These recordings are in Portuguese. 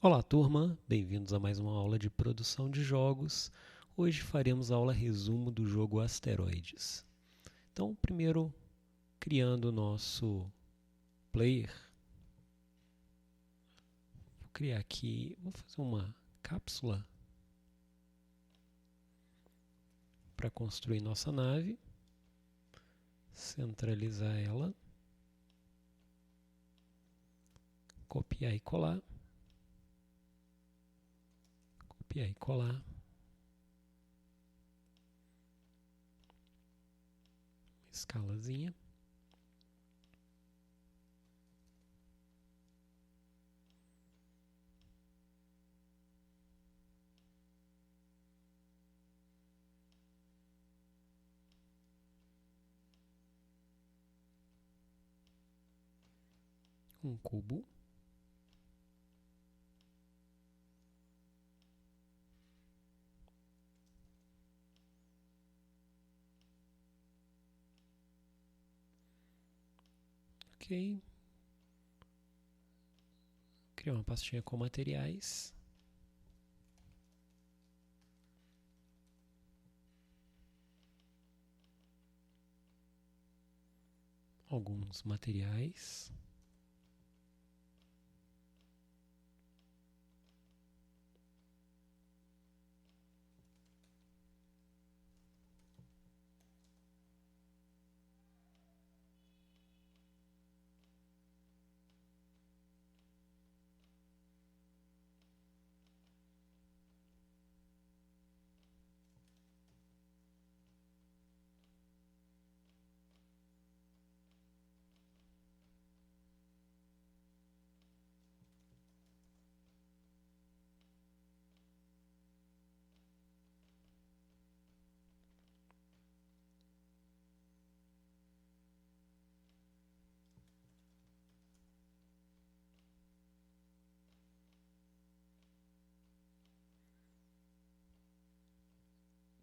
Olá, turma! Bem-vindos a mais uma aula de produção de jogos. Hoje faremos a aula resumo do jogo Asteroids. Então, primeiro, criando o nosso player, vou criar aqui, vou fazer uma cápsula para construir nossa nave, centralizar ela, copiar e colar, copiar e colar. Escalazinha. Um cubo. Ok. Criar uma pastinha com materiais. Alguns materiais.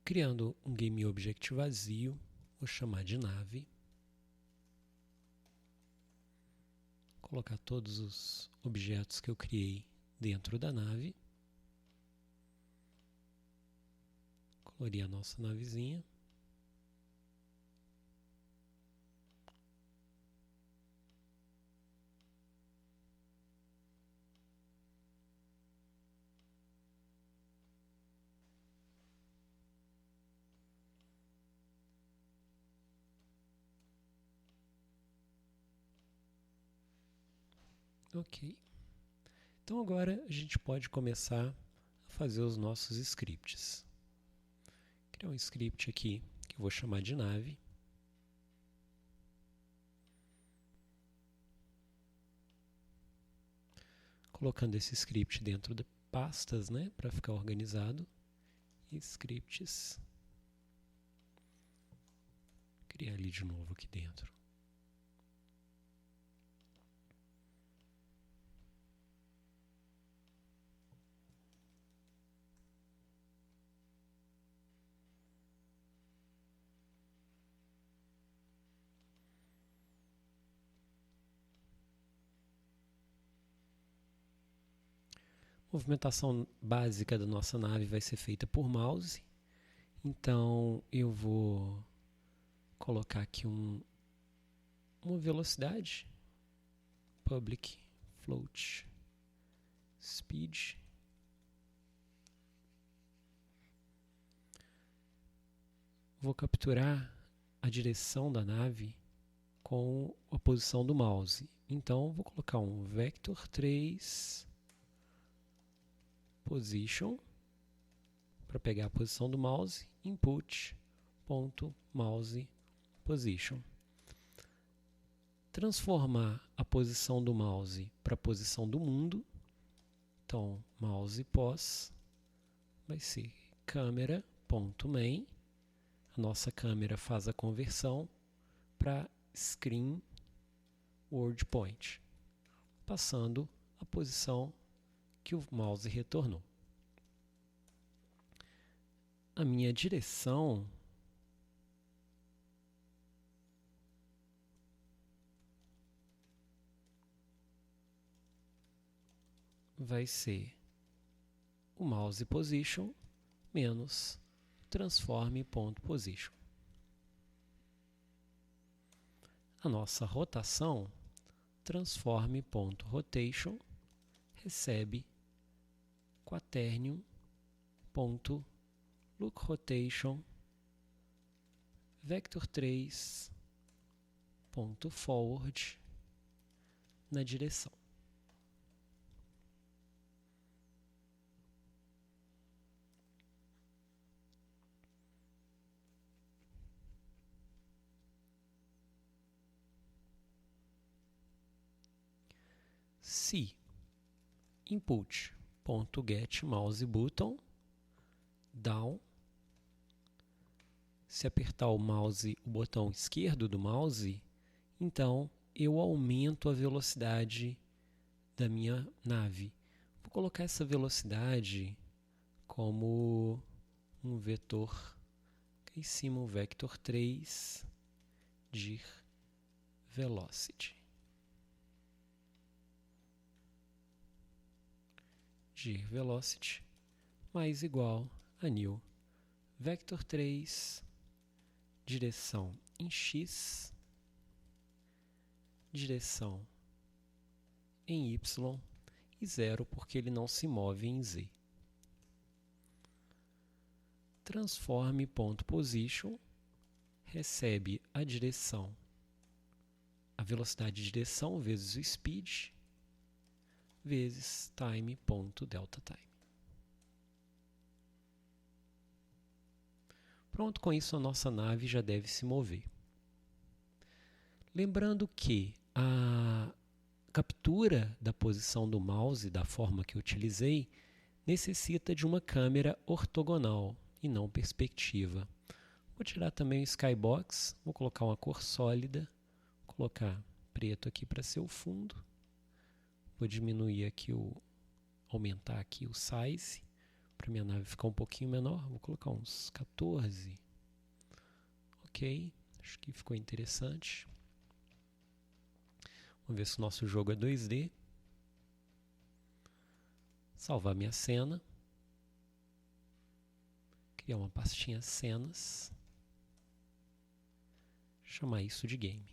Criando um GameObject vazio, vou chamar de nave. Colocar todos os objetos que eu criei dentro da nave. Colorir a nossa navezinha. Ok. Então agora a gente pode começar a fazer os nossos scripts. Criar um script aqui que eu vou chamar de nave. Colocando esse script dentro de pastas, né, para ficar organizado. Scripts. Criar ali de novo aqui dentro. A movimentação básica da nossa nave vai ser feita por mouse. Então eu vou colocar aqui uma velocidade. Public float speed. Vou capturar a direção da nave com a posição do mouse. Então vou colocar um vector 3 position para pegar a posição do mouse, input.mouse position. Transformar a posição do mouse para a posição do mundo. Então, mouse pos vai ser câmera.main. A nossa câmera faz a conversão para screen word point, passando a posição que o mouse retornou. A minha direção vai ser o mouse position menos transform.position. A nossa rotação, transform.rotation, recebe quaternium.lookRotation vector3.forward na direção. Se input.getMouseButton down, se apertar o botão esquerdo do mouse, então eu aumento a velocidade da minha nave. Vou colocar essa velocidade como um vetor, aqui em cima o vector 3 dir velocity. Dir velocity mais igual a new vector 3 direção em x, direção em y e 0 porque ele não se move em z. Transform.position recebe a direção, a velocidade de direção vezes o speed vezes time.deltaTime. Pronto, com isso a nossa nave já deve se mover. Lembrando que a captura da posição do mouse, da forma que eu utilizei, necessita de uma câmera ortogonal e não perspectiva. Vou tirar também o skybox, vou colocar uma cor sólida, vou colocar preto aqui para ser o fundo. Vou diminuir aqui aumentar aqui o size, para minha nave ficar um pouquinho menor. Vou colocar uns 14. Ok, acho que ficou interessante. Vamos ver se o nosso jogo é 2D. Salvar minha cena. Criar uma pastinha cenas. Chamar isso de game.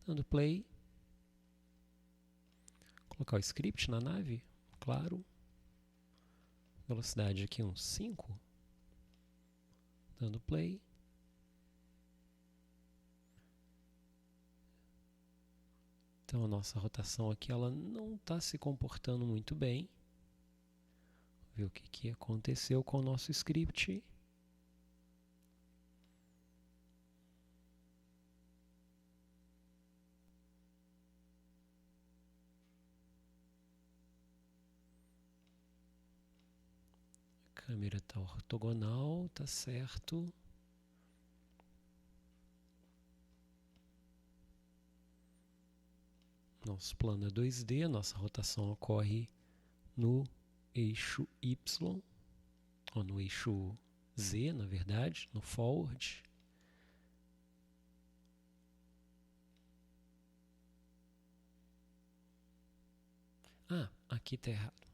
Dando play. Colocar o script na nave, claro. Velocidade aqui uns 5. Dando play. Então a nossa rotação aqui ela não está se comportando muito bem. Vamos ver o que aconteceu com o nosso script. A câmera está ortogonal, tá certo. Nosso plano é 2D, nossa rotação ocorre no eixo Y, ou no eixo Z, na verdade, no forward. Ah, aqui está errado.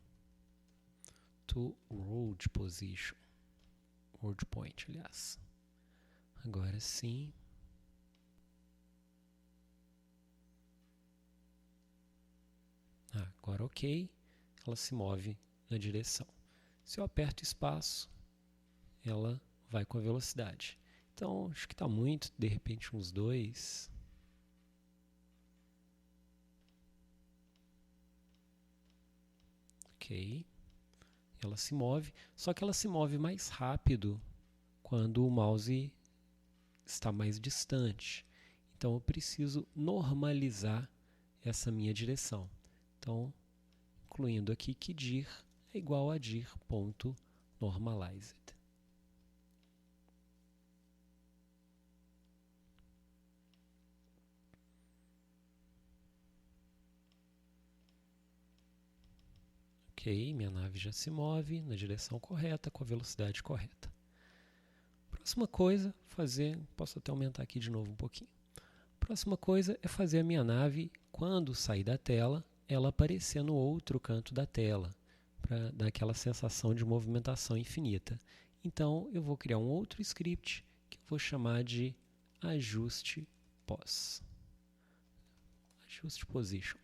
To road position. Road point, aliás. Agora sim. Agora ok, ela se move na direção. Se eu aperto espaço, ela vai com a velocidade. Então, acho que está muito, de repente uns 2. Ok, ela se move, só que ela se move mais rápido quando o mouse está mais distante. Então, eu preciso normalizar essa minha direção. Então, incluindo aqui que dir é igual a dir.normalized. Ok, minha nave já se move na direção correta, com a velocidade correta. Próxima coisa, posso até aumentar aqui de novo um pouquinho. Próxima coisa é fazer a minha nave, quando sair da tela, ela aparecer no outro canto da tela, para dar aquela sensação de movimentação infinita. Então, eu vou criar um outro script que eu vou chamar de ajuste pos. Ajuste position.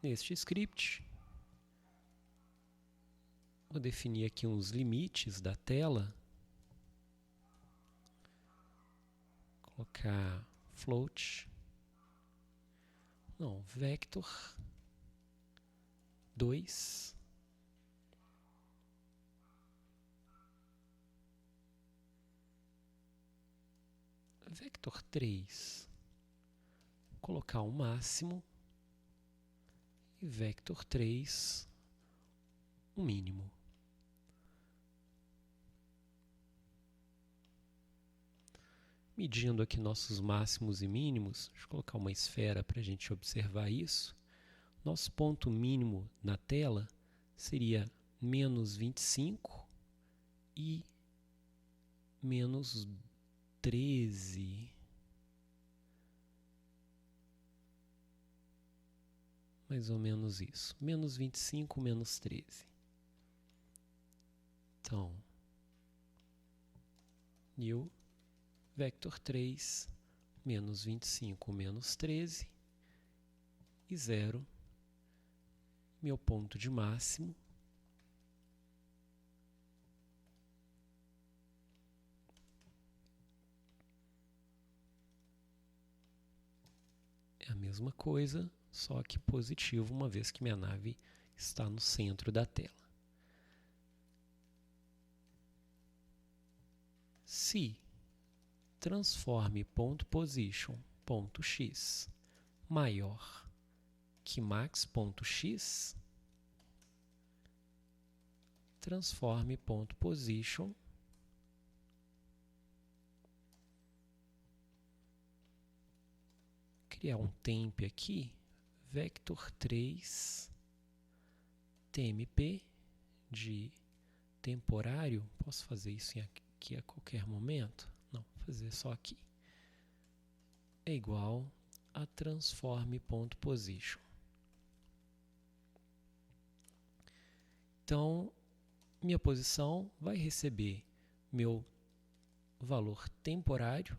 Neste script, vou definir aqui uns limites da tela. Colocar float, não, vector 2, vector 3, colocar o máximo e vector 3, o mínimo. Medindo aqui nossos máximos e mínimos, deixa eu colocar uma esfera para a gente observar isso. Nosso ponto mínimo na tela seria menos 25 e menos 13. Mais ou menos isso. Menos 25, menos 13. Então, new vector 3, menos 25, menos 13, e 0, meu ponto de máximo, é a mesma coisa, só que positivo, uma vez que minha nave está no centro da tela. Se transforme.position.x maior que max.x, transforme.position criar um temp aqui, vector 3 tmp de temporário. Posso fazer isso aqui a qualquer momento? Não, vou fazer só aqui. É igual a transforme.position. Então, minha posição vai receber meu valor temporário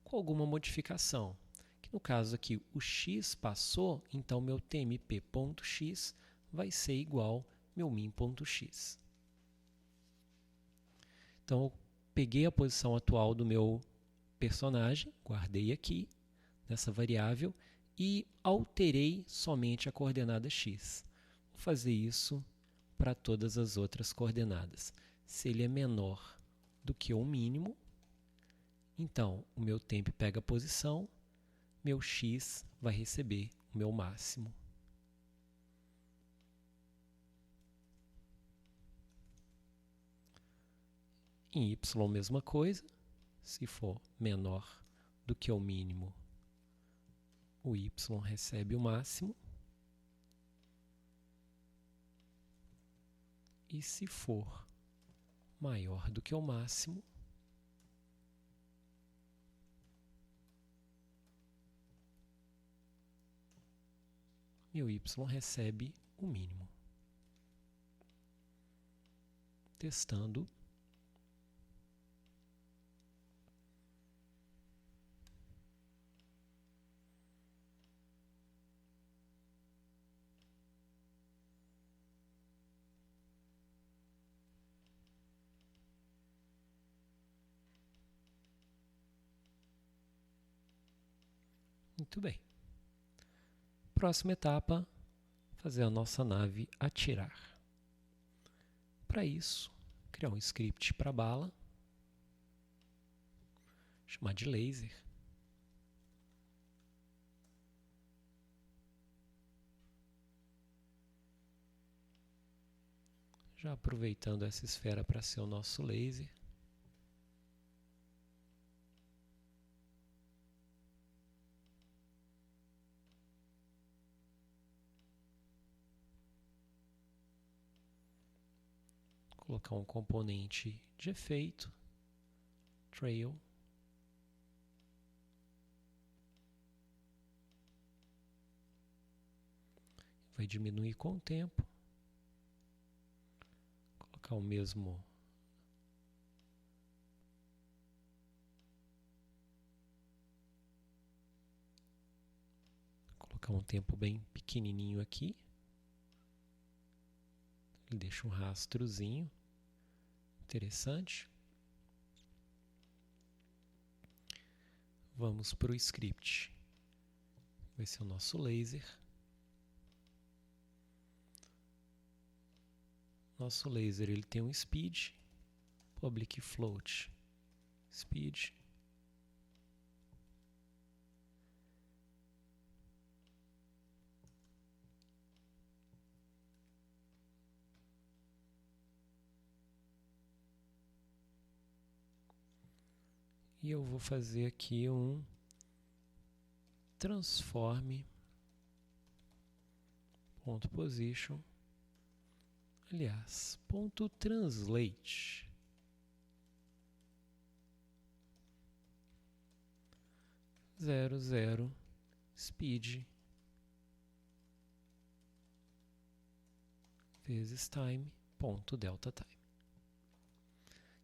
com alguma modificação. Que no caso aqui o x passou, então meu tmp.x vai ser igual meu min.x. Então, eu peguei a posição atual do meu personagem, guardei aqui nessa variável e alterei somente a coordenada x. Vou fazer isso para todas as outras coordenadas. Se ele é menor do que o mínimo, então o meu temp pega a posição, meu x vai receber o meu máximo. Em y, mesma coisa. Se for menor do que o mínimo, o y recebe o máximo. E se for maior do que o máximo, meu y recebe o mínimo. Testando. Muito bem. Próxima etapa, fazer a nossa nave atirar. Para isso, criar um script para bala, chamar de laser. Já aproveitando essa esfera para ser o nosso laser. colocar um componente de efeito, trail. Vai diminuir com o tempo. Colocar o mesmo um tempo bem pequenininho aqui. Ele deixa um rastrozinho interessante. Vamos para o script. Vai ser o nosso laser. Nosso laser ele tem um speed, public float speed. E eu vou fazer aqui um transform.position, aliás, .translate. (0,0) speed vezes time.delta time.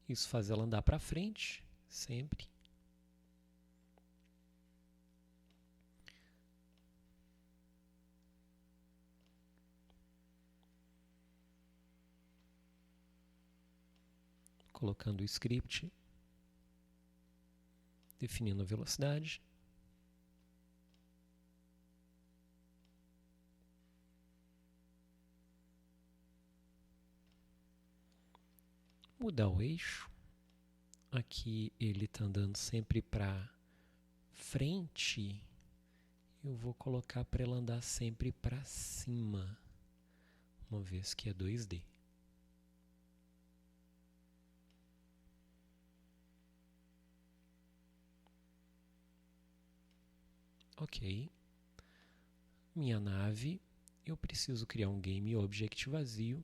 Isso faz ela andar para frente, sempre. Colocando o script, definindo a velocidade. Mudar o eixo. Aqui ele está andando sempre para frente. Eu vou colocar para ele andar sempre para cima, uma vez que é 2D. Ok. Minha nave, eu preciso criar um game object vazio,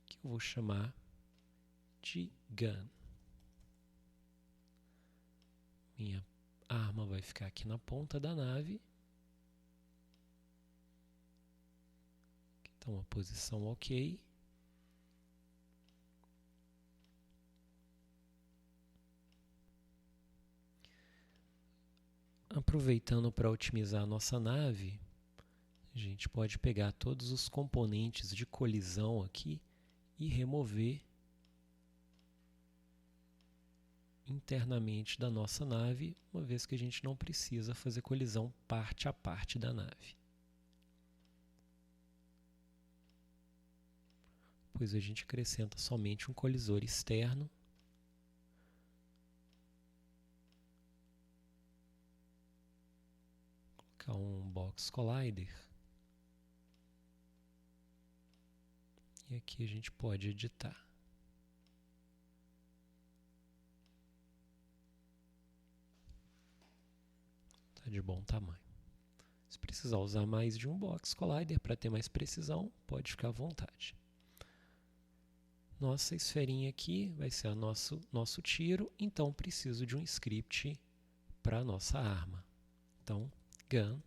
que eu vou chamar de gun. Minha arma vai ficar aqui na ponta da nave. Então, uma posição ok. Aproveitando para otimizar a nossa nave, a gente pode pegar todos os componentes de colisão aqui e remover internamente da nossa nave, uma vez que a gente não precisa fazer colisão parte a parte da nave. Pois a gente acrescenta somente um colisor externo. Colocar um box collider. E aqui a gente pode editar. Está de bom tamanho. Se precisar usar mais de um box collider para ter mais precisão, pode ficar à vontade. Nossa esferinha aqui vai ser o nosso tiro, então preciso de um script para a nossa arma. Então, gun.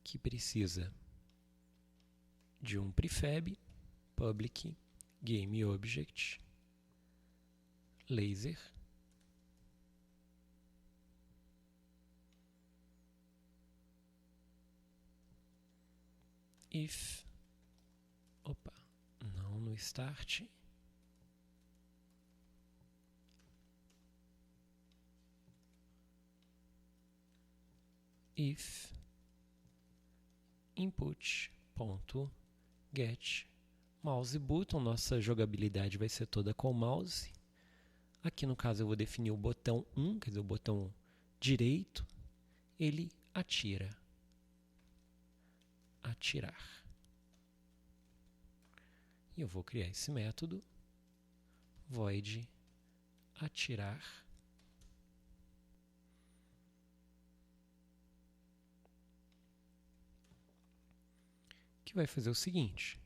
Que precisa de um prefab, public, game object, laser, if, não no start, if input.get mouse button, nossa jogabilidade vai ser toda com mouse. Aqui no caso eu vou definir o botão 1, quer dizer, o botão direito, ele atira. Atirar. E eu vou criar esse método void atirar, que vai fazer o seguinte,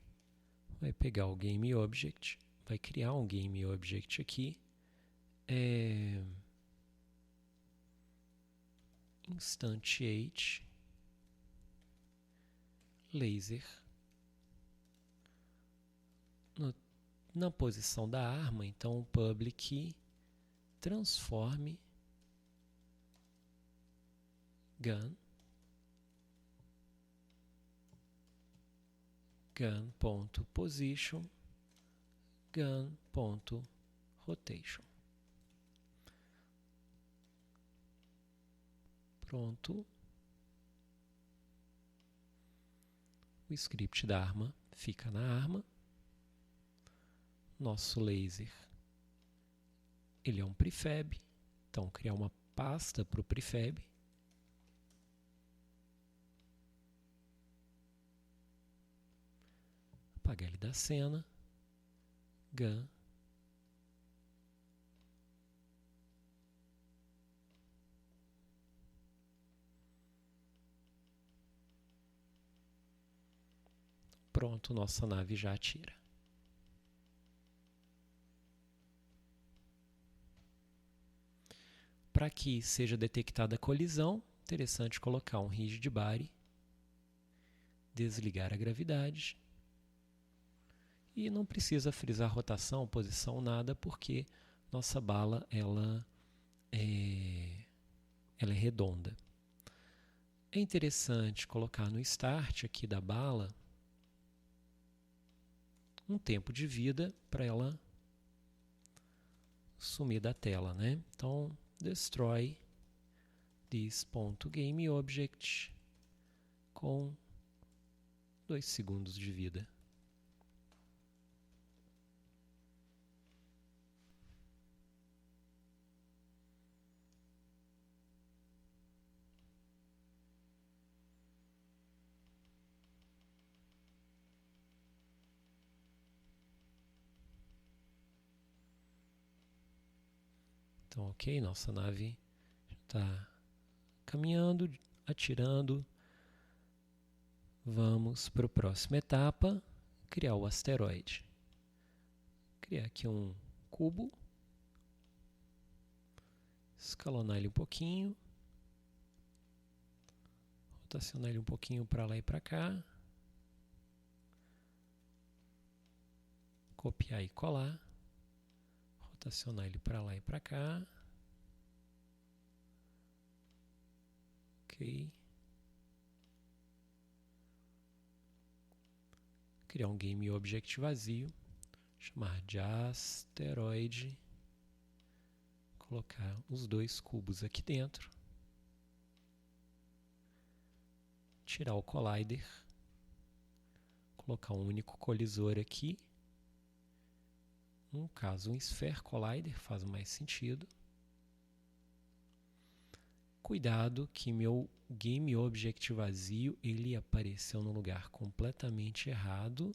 vai pegar o GameObject, vai criar um GameObject aqui, instantiate laser na posição da arma, então o public transforme gun.position gun.rotation. Pronto. O script da arma fica na arma. Nosso laser, ele é um prefab, então criar uma pasta para o prefab. Apagar ele da cena. Gun. Pronto, nossa nave já atira. Para que seja detectada a colisão, interessante colocar um rigid body, desligar a gravidade. E não precisa frisar rotação, posição, nada, porque nossa bala ela é redonda. É interessante colocar no start aqui da bala um tempo de vida para ela sumir da tela, né? Então, destroy this.gameObject com 2 segundos de vida. Então, ok, nossa nave está caminhando, atirando. Vamos para a próxima etapa, criar o asteroide. Criar aqui um cubo, escalonar ele um pouquinho, rotacionar ele um pouquinho para lá e para cá, copiar e colar, rotacionar ele para lá e para cá. Ok. Criar um GameObject vazio, chamar de asteroide, colocar os 2 cubos aqui dentro, tirar o collider, colocar um único colisor aqui, no caso um Sphere Collider faz mais sentido. Cuidado que meu GameObject vazio ele apareceu no lugar completamente errado.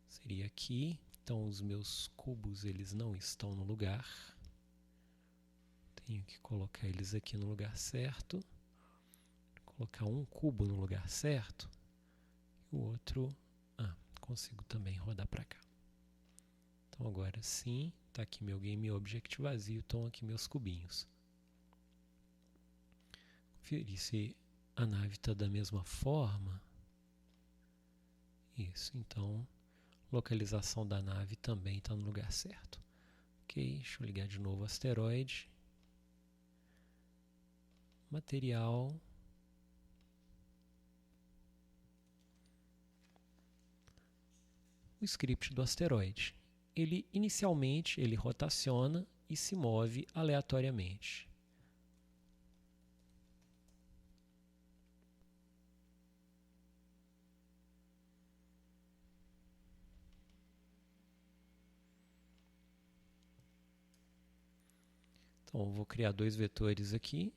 Seria aqui. Então os meus cubos eles não estão no lugar. Tenho que colocar eles aqui no lugar certo. Colocar um cubo no lugar certo. E o outro, consigo também rodar para cá. Então agora sim, está aqui meu GameObject vazio, estão aqui meus cubinhos. Conferir se a nave está da mesma forma. Isso, então localização da nave também está no lugar certo. Ok, deixa eu ligar de novo o asteroide. Material. O script do asteroide. Ele inicialmente ele rotaciona e se move aleatoriamente. Então, eu vou criar 2 vetores aqui.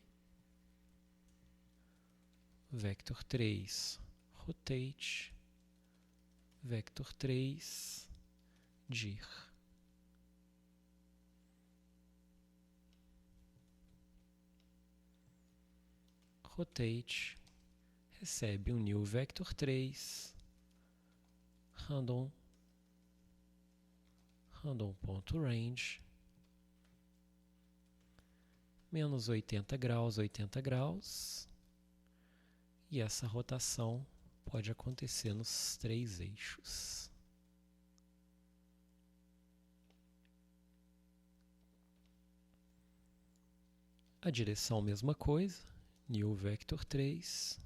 Vector 3, rotate. Vector 3, dir. rotate, recebe um new vector 3, random.range, menos 80 graus, e essa rotação pode acontecer nos 3 eixos. A direção, mesma coisa, new vector 3,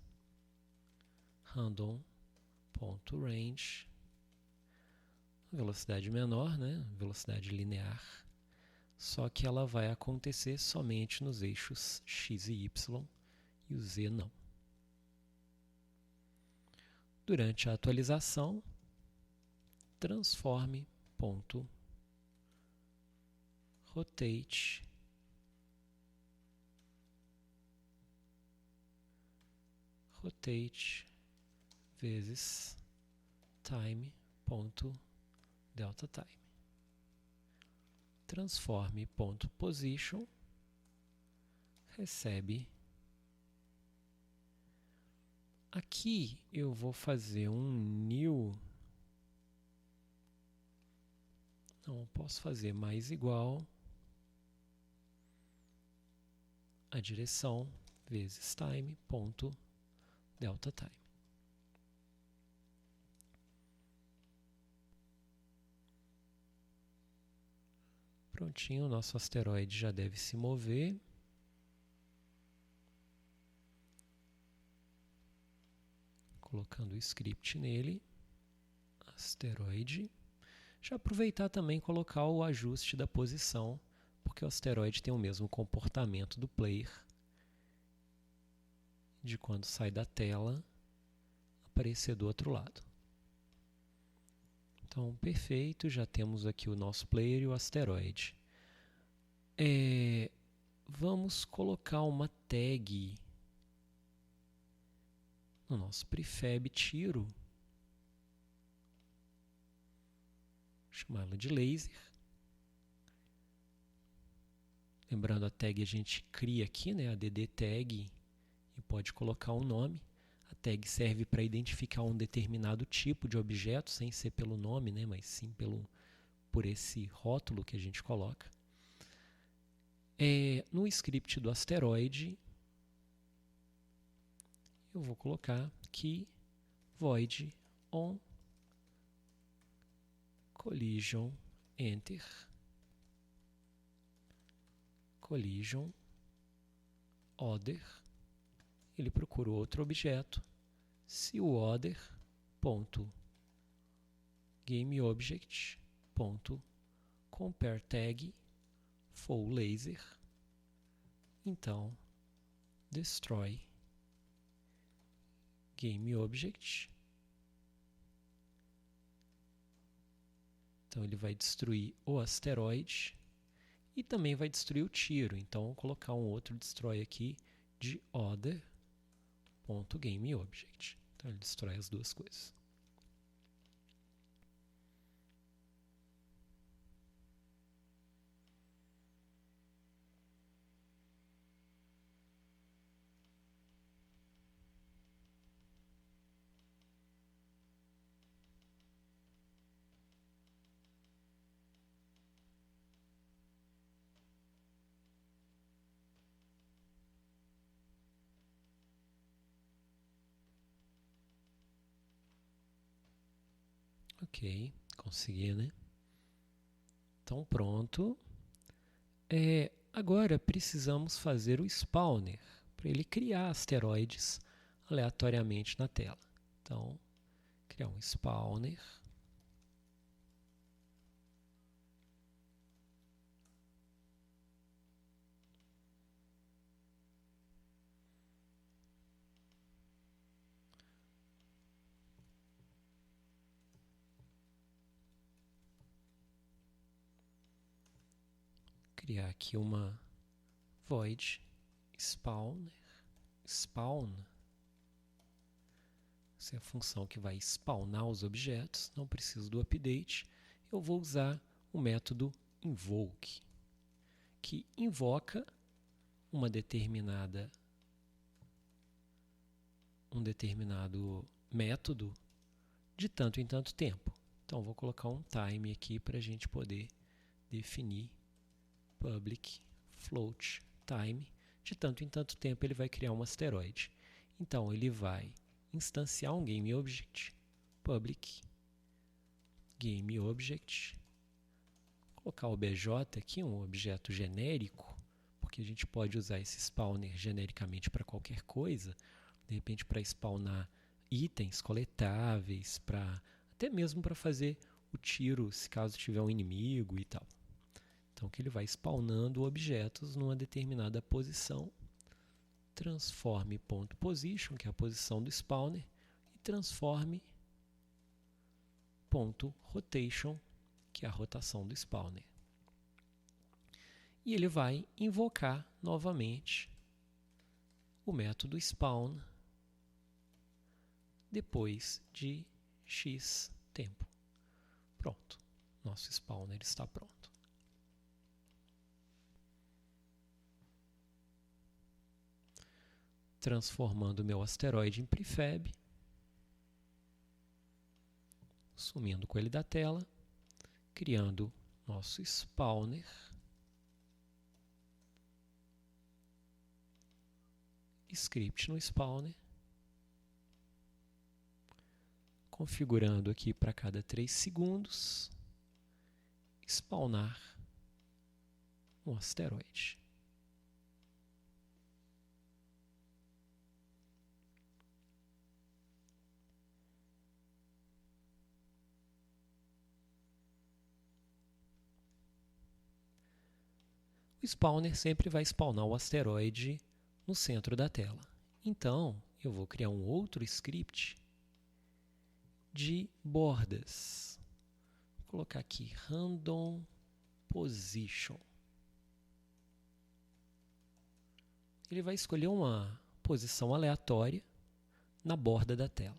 random.range, velocidade menor, né? Velocidade linear, só que ela vai acontecer somente nos eixos x e y, e o z não. Durante a atualização, transform.rotate vezes time.deltaTime. Transform.position recebe. Aqui eu vou fazer um new. Não posso fazer mais igual a direção vezes time.deltaTime. Prontinho, o nosso asteroide já deve se mover. Colocando o script nele, asteroide. Já aproveitar também e colocar o ajuste da posição, porque o asteroide tem o mesmo comportamento do player, de quando sai da tela, aparecer do outro lado. Então, perfeito, já temos aqui o nosso player e o asteroide. Vamos colocar uma tag no nosso prefab tiro, chamá-la de laser. Lembrando, a tag a gente cria aqui, né, a dd tag, e pode colocar um nome. A tag serve para identificar um determinado tipo de objeto, sem ser pelo nome, né, mas sim por esse rótulo que a gente coloca. No script do asteroide, eu vou colocar que void on collision enter collision other. Ele procura outro objeto. Se o other ponto gameObject ponto compare tag for laser, então destroy gameObject. Então ele vai destruir o asteroide e também vai destruir o tiro. Então vou colocar um outro destroy aqui de other.gameObject. Então ele destrói as duas coisas. Ok, consegui, né? Então pronto. Agora precisamos fazer o spawner, para ele criar asteroides aleatoriamente na tela. Então, criar um spawner. Criar aqui uma void spawner. Spawn. Essa é a função que vai spawnar os objetos. Não preciso do update. Eu vou usar o método invoke, que invoca uma determinada um determinado método de tanto em tanto tempo. Então, vou colocar um time aqui para a gente poder definir public float time. De tanto em tanto tempo ele vai criar um asteroide. Então, ele vai instanciar um GameObject, public GameObject, colocar o obj aqui, um objeto genérico, porque a gente pode usar esse spawner genericamente para qualquer coisa, de repente para spawnar itens coletáveis, até mesmo para fazer o tiro se caso tiver um inimigo e tal. Então, que ele vai spawnando objetos numa determinada posição, transforme.position, que é a posição do spawner, e transforme.rotation, que é a rotação do spawner. E ele vai invocar novamente o método spawn depois de X tempo. Pronto, nosso spawner está pronto. Transformando o meu asteroide em prefab, sumindo com ele da tela, criando nosso spawner, script no spawner, configurando aqui para cada 3 segundos, spawnar um asteroide. O spawner sempre vai spawnar o asteroide no centro da tela. Então, eu vou criar um outro script de bordas. Vou colocar aqui random position. Ele vai escolher uma posição aleatória na borda da tela.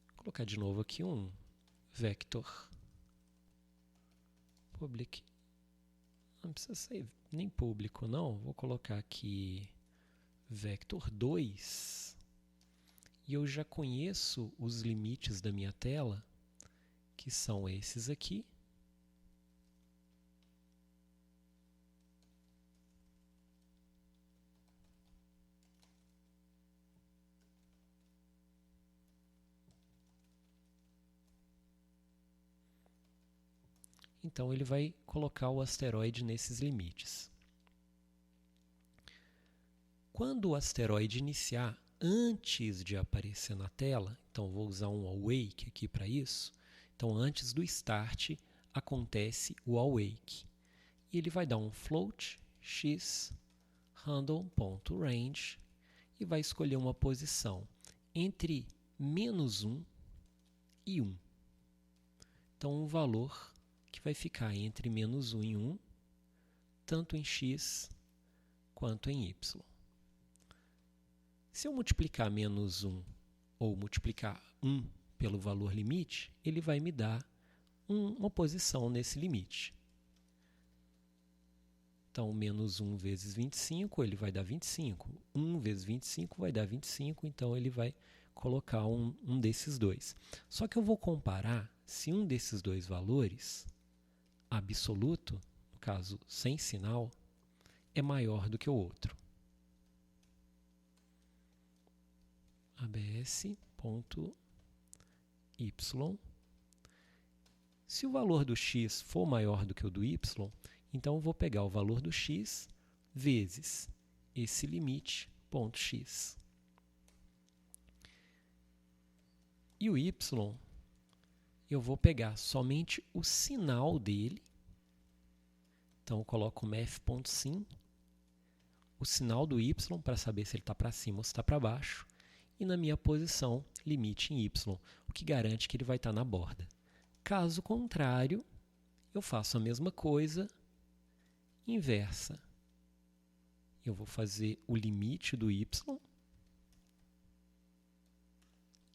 Vou colocar de novo aqui um vector public. Não precisa ser nem público, não. Vou colocar aqui vector 2. E eu já conheço os limites da minha tela, que são esses aqui. Então, ele vai colocar o asteroide nesses limites. Quando o asteroide iniciar, antes de aparecer na tela, então vou usar um awake aqui para isso, então antes do start acontece o awake. E ele vai dar um float x random.range e vai escolher uma posição entre -1 e 1. Então, um valor que vai ficar entre -1 e 1, tanto em x quanto em y. Se eu multiplicar -1 ou multiplicar 1 pelo valor limite, ele vai me dar uma posição nesse limite. Então, -1 vezes 25, ele vai dar 25. 1 vezes 25 vai dar 25, então ele vai colocar um desses dois. Só que eu vou comparar se um desses dois valores absoluto, no caso sem sinal, é maior do que o outro. abs.y. Se o valor do x for maior do que o do y, então eu vou pegar o valor do x vezes esse limite, ponto x. E o y, eu vou pegar somente o sinal dele. Então, eu coloco math.sim, o sinal do y, para saber se ele está para cima ou se está para baixo. E na minha posição, limite em y, o que garante que ele vai estar na borda. Caso contrário, eu faço a mesma coisa inversa. Eu vou fazer o limite do y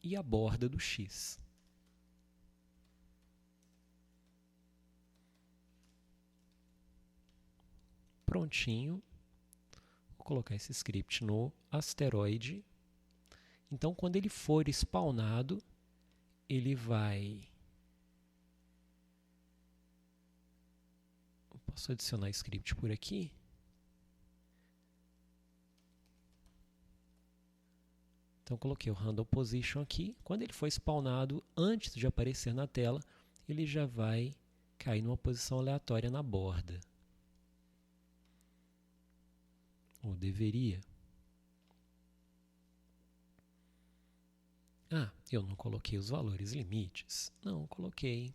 e a borda do x. prontinho. Vou colocar esse script no asteroide. Então, quando ele for spawnado, ele vai... Eu posso adicionar script por aqui. Então, coloquei o handle position aqui. Quando ele for spawnado, antes de aparecer na tela, ele já vai cair numa posição aleatória na borda. Ou deveria. Ah, eu não coloquei os valores limites. Não, coloquei.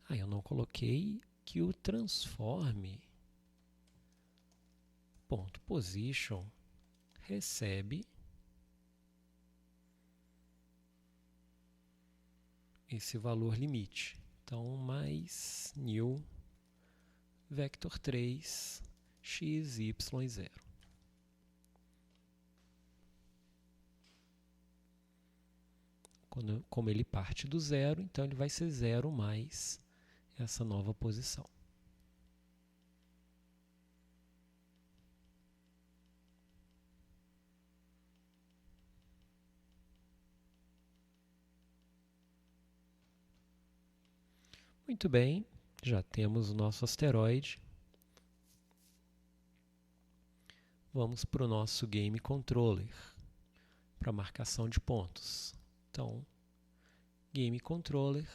Ah, eu não coloquei que o transforme ponto position recebe esse valor limite. Então, mais new vector 3 x, y, 0. Como ele parte do zero, então ele vai ser 0 mais essa nova posição. Muito bem, já temos o nosso asteroide. Vamos para o nosso Game Controller, para marcação de pontos. Então, Game Controller.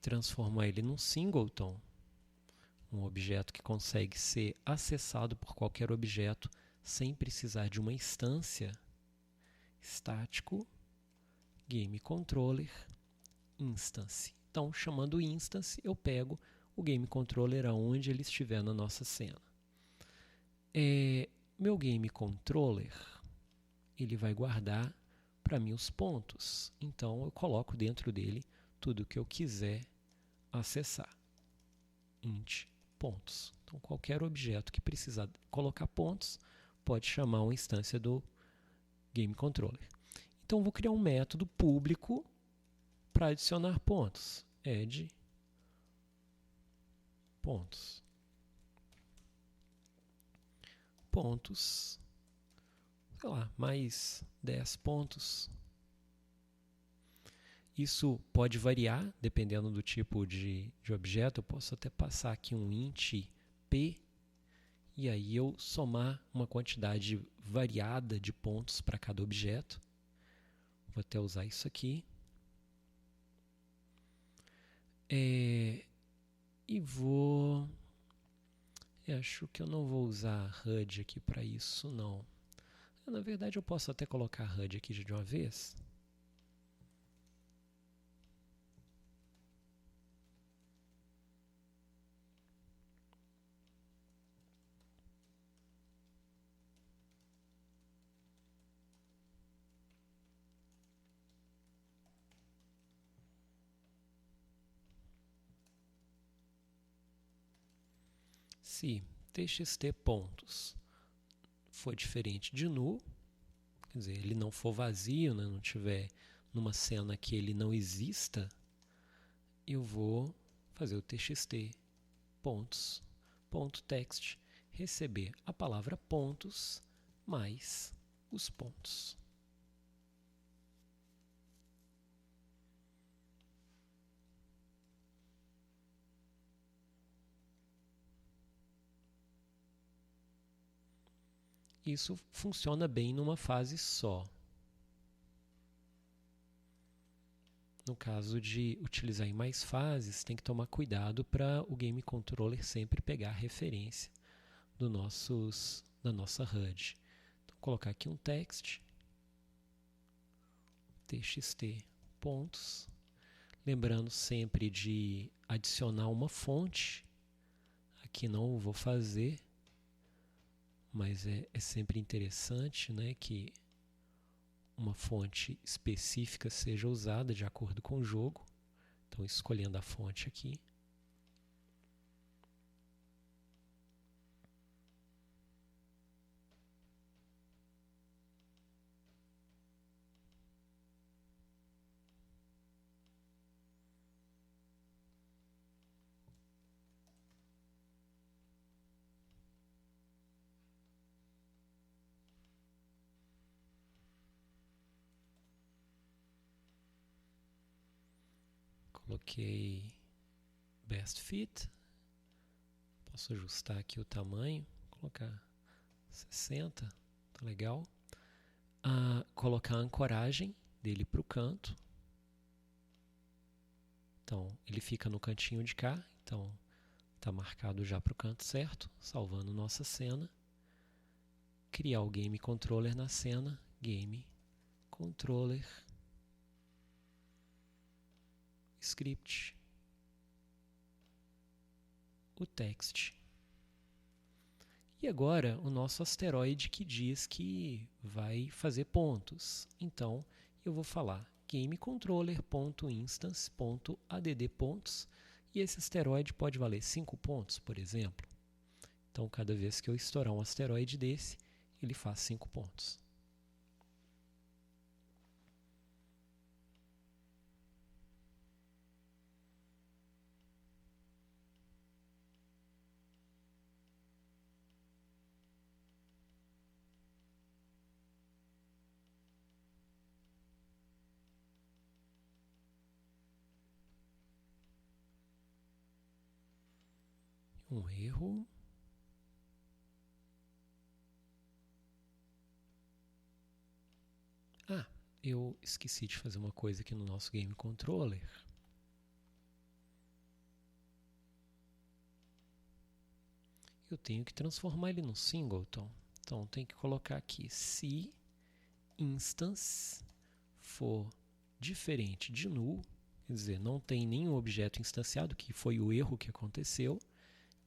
Transformar ele num singleton, um objeto que consegue ser acessado por qualquer objeto sem precisar de uma instância. Estático, Game Controller, Instance. Então, chamando Instance, eu pego o Game Controller aonde ele estiver na nossa cena. Meu Game Controller, ele vai guardar para mim os pontos. Então, eu coloco dentro dele tudo que eu quiser acessar. Int pontos. Então, qualquer objeto que precisar colocar pontos pode chamar uma instância do Game Controller. Então, vou criar um método público para adicionar pontos. Add pontos. Pontos. Sei lá, mais 10 pontos. Isso pode variar, dependendo do tipo de objeto. Eu posso até passar aqui um int p, e aí eu somar uma quantidade variada de pontos para cada objeto. Vou até usar isso aqui. E vou... acho que eu não vou usar HUD aqui para isso, não. Na verdade, eu posso até colocar HUD aqui de uma vez. Se txt pontos for diferente de null, quer dizer, ele não for vazio, né, não tiver numa cena que ele não exista, eu vou fazer o txt pontos, ponto text, receber a palavra pontos mais os pontos. Isso funciona bem numa fase só. No caso de utilizar em mais fases, tem que tomar cuidado para o Game Controller sempre pegar a referência da nossa HUD. Então, vou colocar aqui um text, txt pontos, lembrando sempre de adicionar uma fonte. Aqui não vou fazer, mas é sempre interessante, né, que uma fonte específica seja usada de acordo com o jogo. Então, escolhendo a fonte aqui. Coloquei Best Fit. Posso ajustar aqui o tamanho, colocar 60, tá legal. Colocar a ancoragem dele para o canto. Então, ele fica no cantinho de cá, então está marcado já para o canto certo, salvando nossa cena. Criar o Game Controller na cena, Game Controller Script, o text. E agora o nosso asteroide que diz que vai fazer pontos. Então eu vou falar gamecontroller.instance.add pontos e esse asteroide pode valer 5 pontos, por exemplo. Então cada vez que eu estourar um asteroide desse, ele faz 5 pontos. Um erro. Eu esqueci de fazer uma coisa aqui no nosso Game Controller. Eu tenho que transformar ele num singleton. Então, tem que colocar aqui se instance for diferente de null, quer dizer, não tem nenhum objeto instanciado, que foi o erro que aconteceu,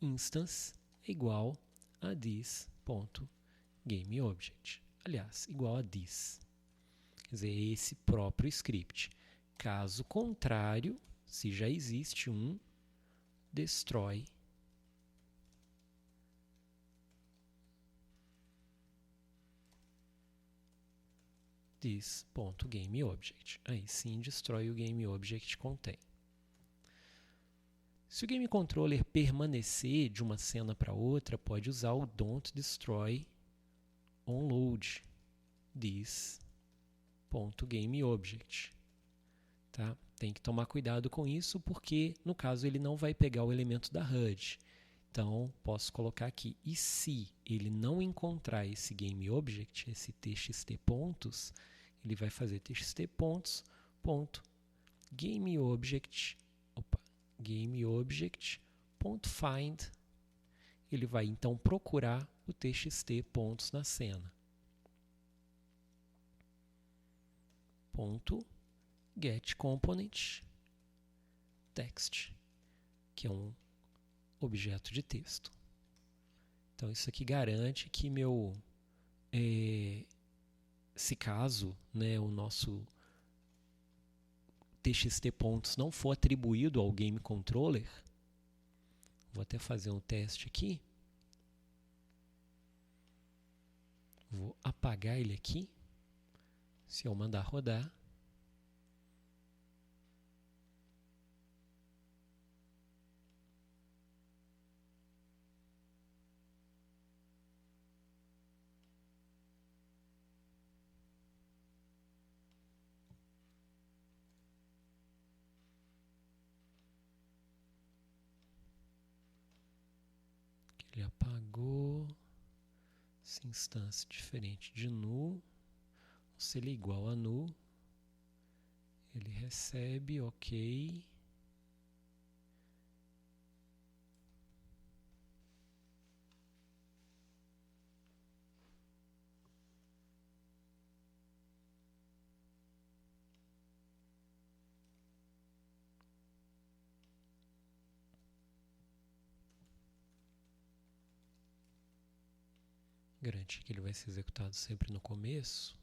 instance é igual a this.gameObject. Aliás, igual a this. Quer dizer, esse próprio script. Caso contrário, se já existe um, destroy this.gameObject. Aí sim, destrói o GameObject contém. Se o Game Controller permanecer de uma cena para outra, pode usar o don't destroy onload this.gameObject. Tá? Tem que tomar cuidado com isso, porque no caso ele não vai pegar o elemento da HUD. Então, posso colocar aqui, e se ele não encontrar esse GameObject, esse txt pontos, ele vai fazer txt pontos, ponto, GameObject.find. Ele vai então procurar o txt pontos na cena. Ponto getComponent text, que é um objeto de texto. Então isso aqui garante que se caso, né, o nosso txt pontos não for atribuído ao Game Controller, vou até fazer um teste aqui. Vou apagar ele aqui. Se eu mandar rodar, ele apagou. Se instância diferente de null, se ele é igual a null, ele recebe ok. Garante que ele vai ser executado sempre no começo.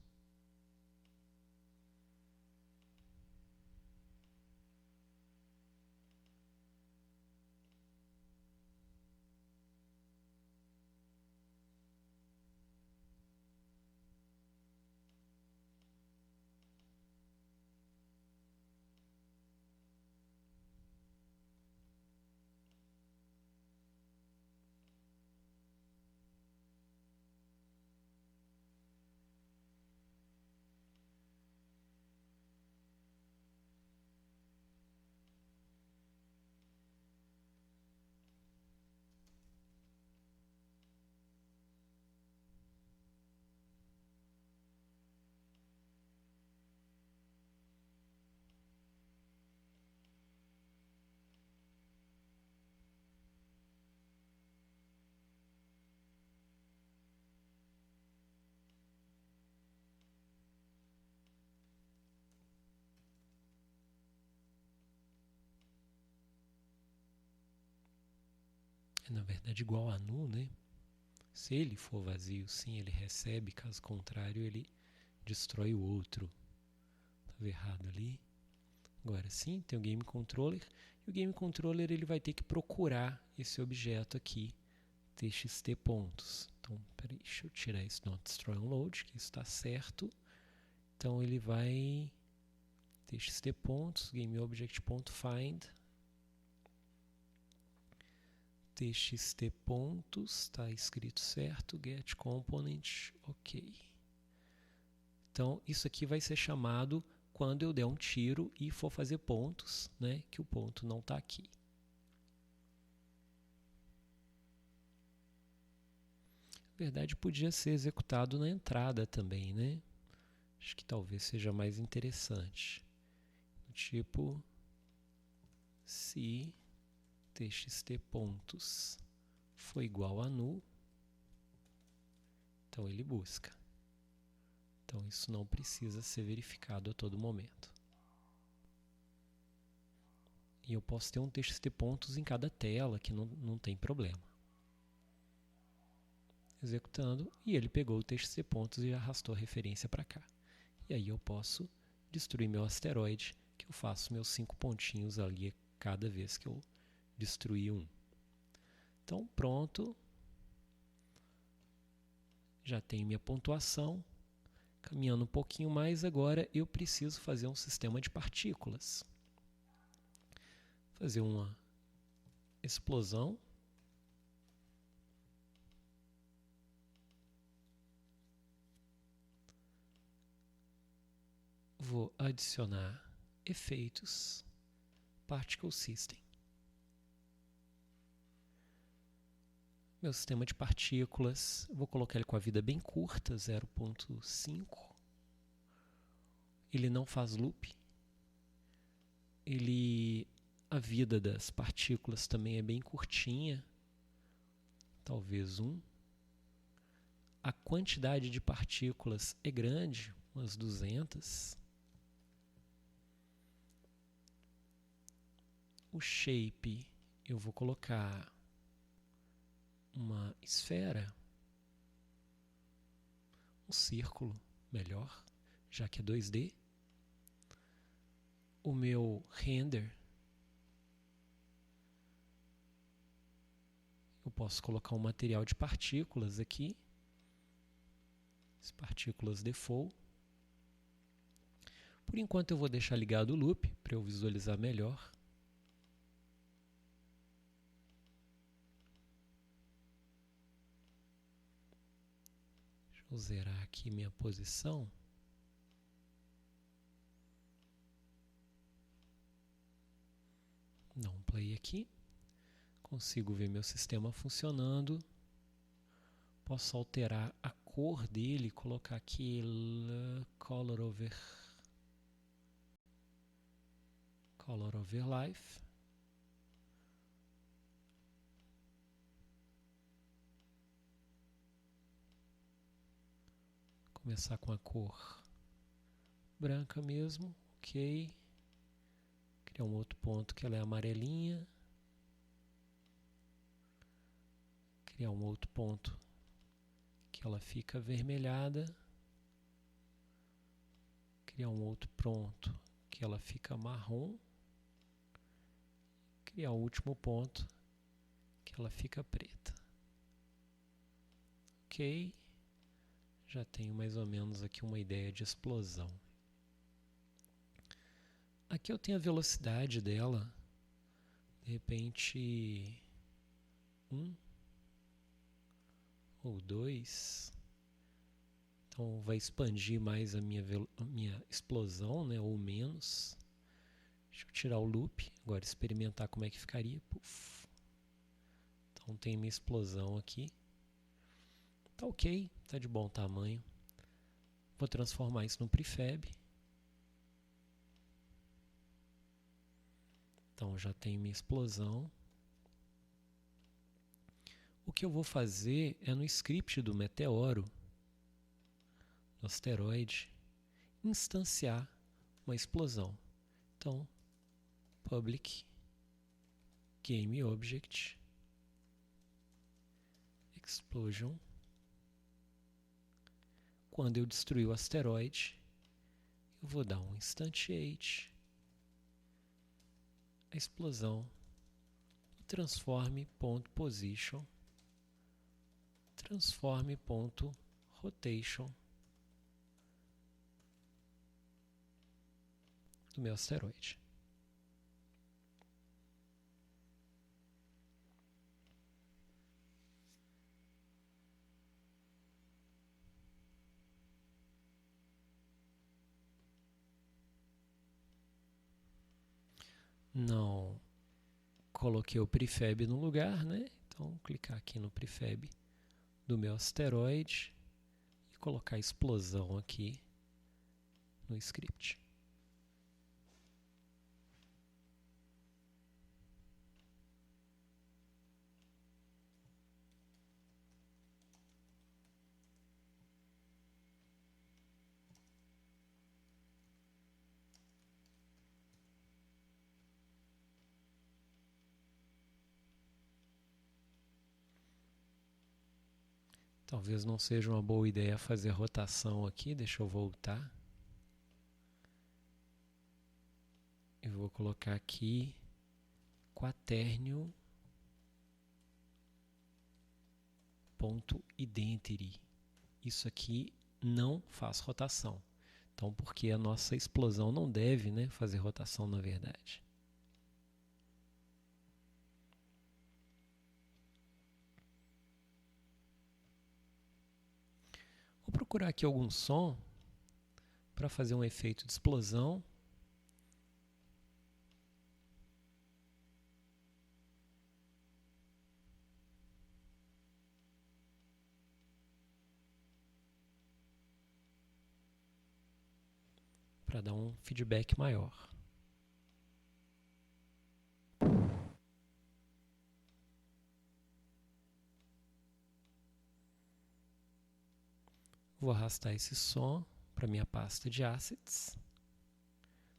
na verdade igual a null, né? Se ele for vazio, sim, ele recebe, caso contrário, ele destrói o outro. Estava errado ali. Agora sim, tem o Game Controller. E o Game Controller ele vai ter que procurar esse objeto aqui, txt pontos. Então, peraí, deixa eu tirar esse not destroy onload, que está certo. Então ele vai txt pontos, GameObject.find, txt pontos, está escrito certo, get component, ok. Então isso aqui vai ser chamado quando eu der um tiro e for fazer pontos, né, que o ponto não está aqui. Na verdade podia ser executado na entrada também, né? Acho que talvez seja mais interessante. Tipo, se txt pontos for igual a null, então ele busca. Então isso não precisa ser verificado a todo momento. E eu posso ter um txt pontos em cada tela, que não tem problema. Executando, e ele pegou o txt pontos e arrastou a referência para cá. E aí eu posso destruir meu asteroide, que eu faço meus 5 pontinhos ali cada vez que eu destruir um. Então pronto, já tenho minha pontuação. Caminhando um pouquinho mais, agora eu preciso fazer um sistema de partículas. Fazer uma explosão. Vou adicionar efeitos, Particle System. Meu sistema de partículas, vou colocar ele com a vida bem curta, 0.5. Ele não faz loop. A vida das partículas também é bem curtinha, talvez 1. A quantidade de partículas é grande, umas 200. O shape, eu vou colocar uma esfera, um círculo, melhor, já que é 2D. O meu render, eu posso colocar um material de partículas aqui, as partículas default. Por enquanto eu vou deixar ligado o loop para eu visualizar melhor. Deixa eu zerar aqui minha posição. Dá um play aqui. Consigo ver meu sistema funcionando. Posso alterar a cor dele, colocar aqui color over life. Começar com a cor branca mesmo, ok. Criar um outro ponto que ela é amarelinha. Criar um outro ponto que ela fica avermelhada. Criar um outro ponto que ela fica marrom. Criar o último ponto que ela fica preta. Ok. Já tenho mais ou menos aqui uma ideia de explosão. Aqui eu tenho a velocidade dela. De repente 1 ou 2. Então vai expandir mais a minha explosão, né, ou menos. Deixa eu tirar o loop, agora experimentar como é que ficaria. Puff. Então tem minha explosão aqui. Tá ok, tá de bom tamanho. Vou transformar isso no prefab. Então já tenho minha explosão. O que eu vou fazer é no script do meteoro, do asteroide, instanciar uma explosão. Então, public GameObject explosion. Quando eu destruir o asteroide, eu vou dar um instantiate a explosão transform.position, transform.rotation do meu asteroide. Não coloquei o prefab no lugar, né? Então, clicar aqui no prefab do meu asteroide e colocar a explosão aqui no script. Talvez não seja uma boa ideia fazer rotação aqui. Deixa eu voltar. Eu vou colocar aqui quaternio ponto identity. Isso aqui não faz rotação. Então, porque a nossa explosão não deve, né, fazer rotação na verdade. Vou procurar aqui algum som para fazer um efeito de explosão. Para dar um feedback maior. Vou arrastar esse som para minha pasta de assets.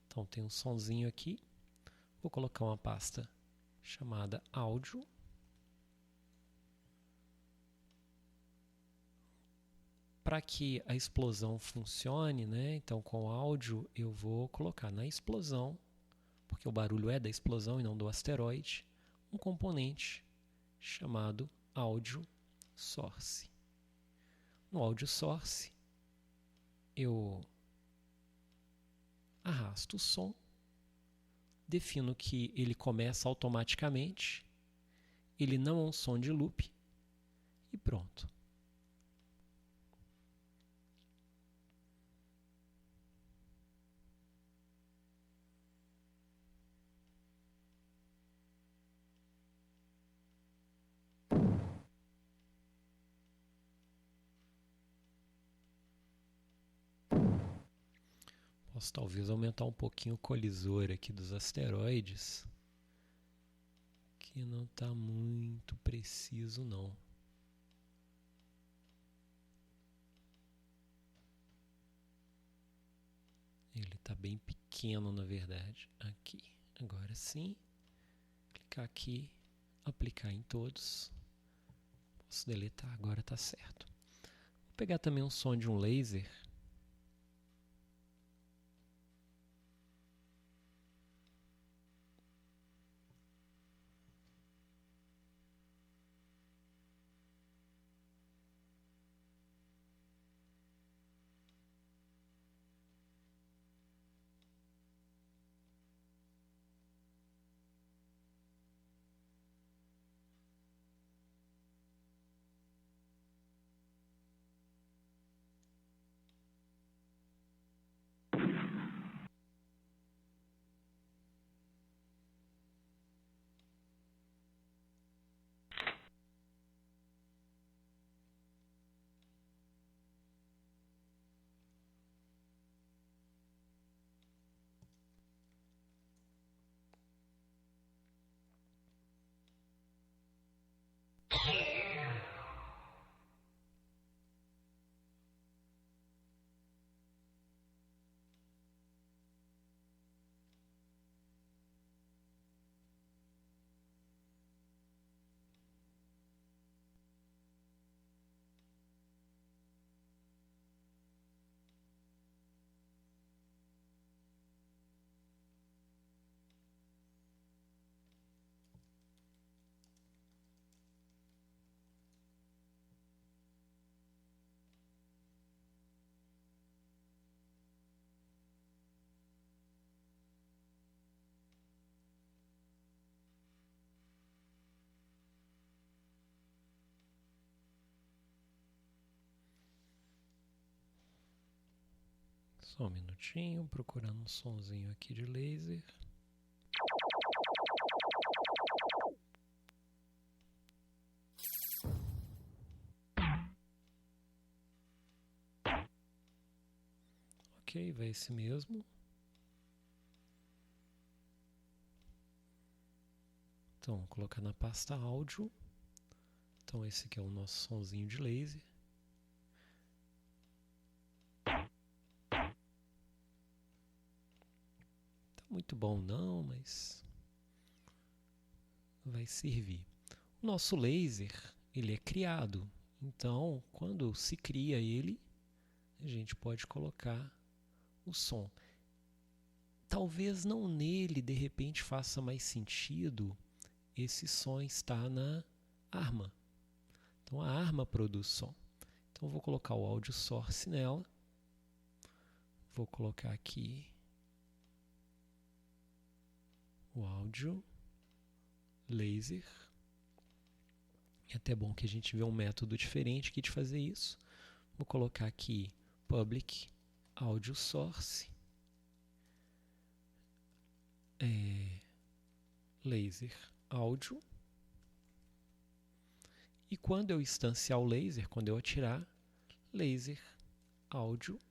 Então tem um sonzinho aqui. Vou colocar uma pasta chamada áudio. Para que a explosão funcione, né? Então com áudio eu vou colocar na explosão, porque o barulho é da explosão e não do asteroide, um componente chamado audio source. No audio source eu arrasto o som, defino que ele começa automaticamente, ele não é um som de loop e pronto. Posso talvez aumentar um pouquinho o colisor aqui dos asteroides, que não está muito preciso não. Ele está bem pequeno na verdade. Aqui, agora sim, clicar aqui, aplicar em todos. Posso deletar, agora está certo. Vou pegar também um som de um laser. Só um minutinho, procurando um sonzinho aqui de laser. Ok, vai esse mesmo. Então, vou colocar na pasta áudio. Então, esse aqui é o nosso sonzinho de laser. Tá muito bom não, mas vai servir. O nosso laser, ele é criado. Então, quando se cria ele, a gente pode colocar o som. Talvez não nele, de repente, faça mais sentido esse som estar na arma. Então, a arma produz som. Então, vou colocar o áudio source nela. Vou colocar aqui o áudio laser. É até bom que a gente vê um método diferente aqui de fazer isso. Vou colocar aqui public audio source laser áudio. E quando eu instanciar o laser, quando eu atirar, laser áudio.play.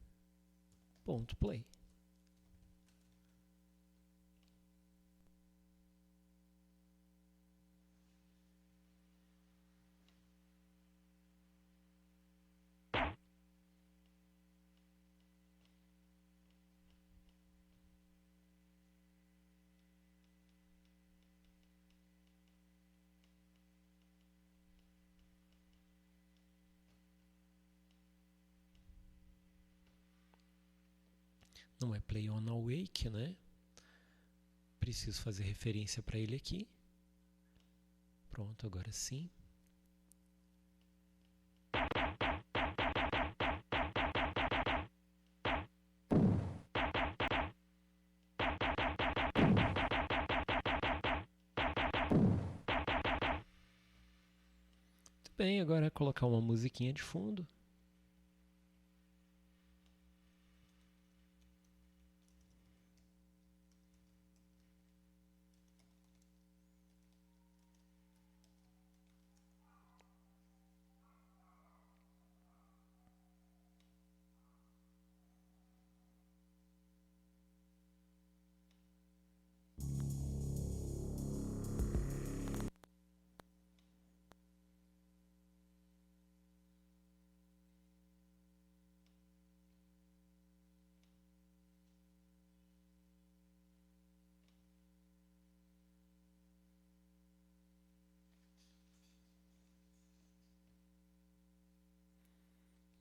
Não é play on awake, né? Preciso fazer referência para ele aqui. Pronto, agora sim. Muito bem, agora é colocar uma musiquinha de fundo.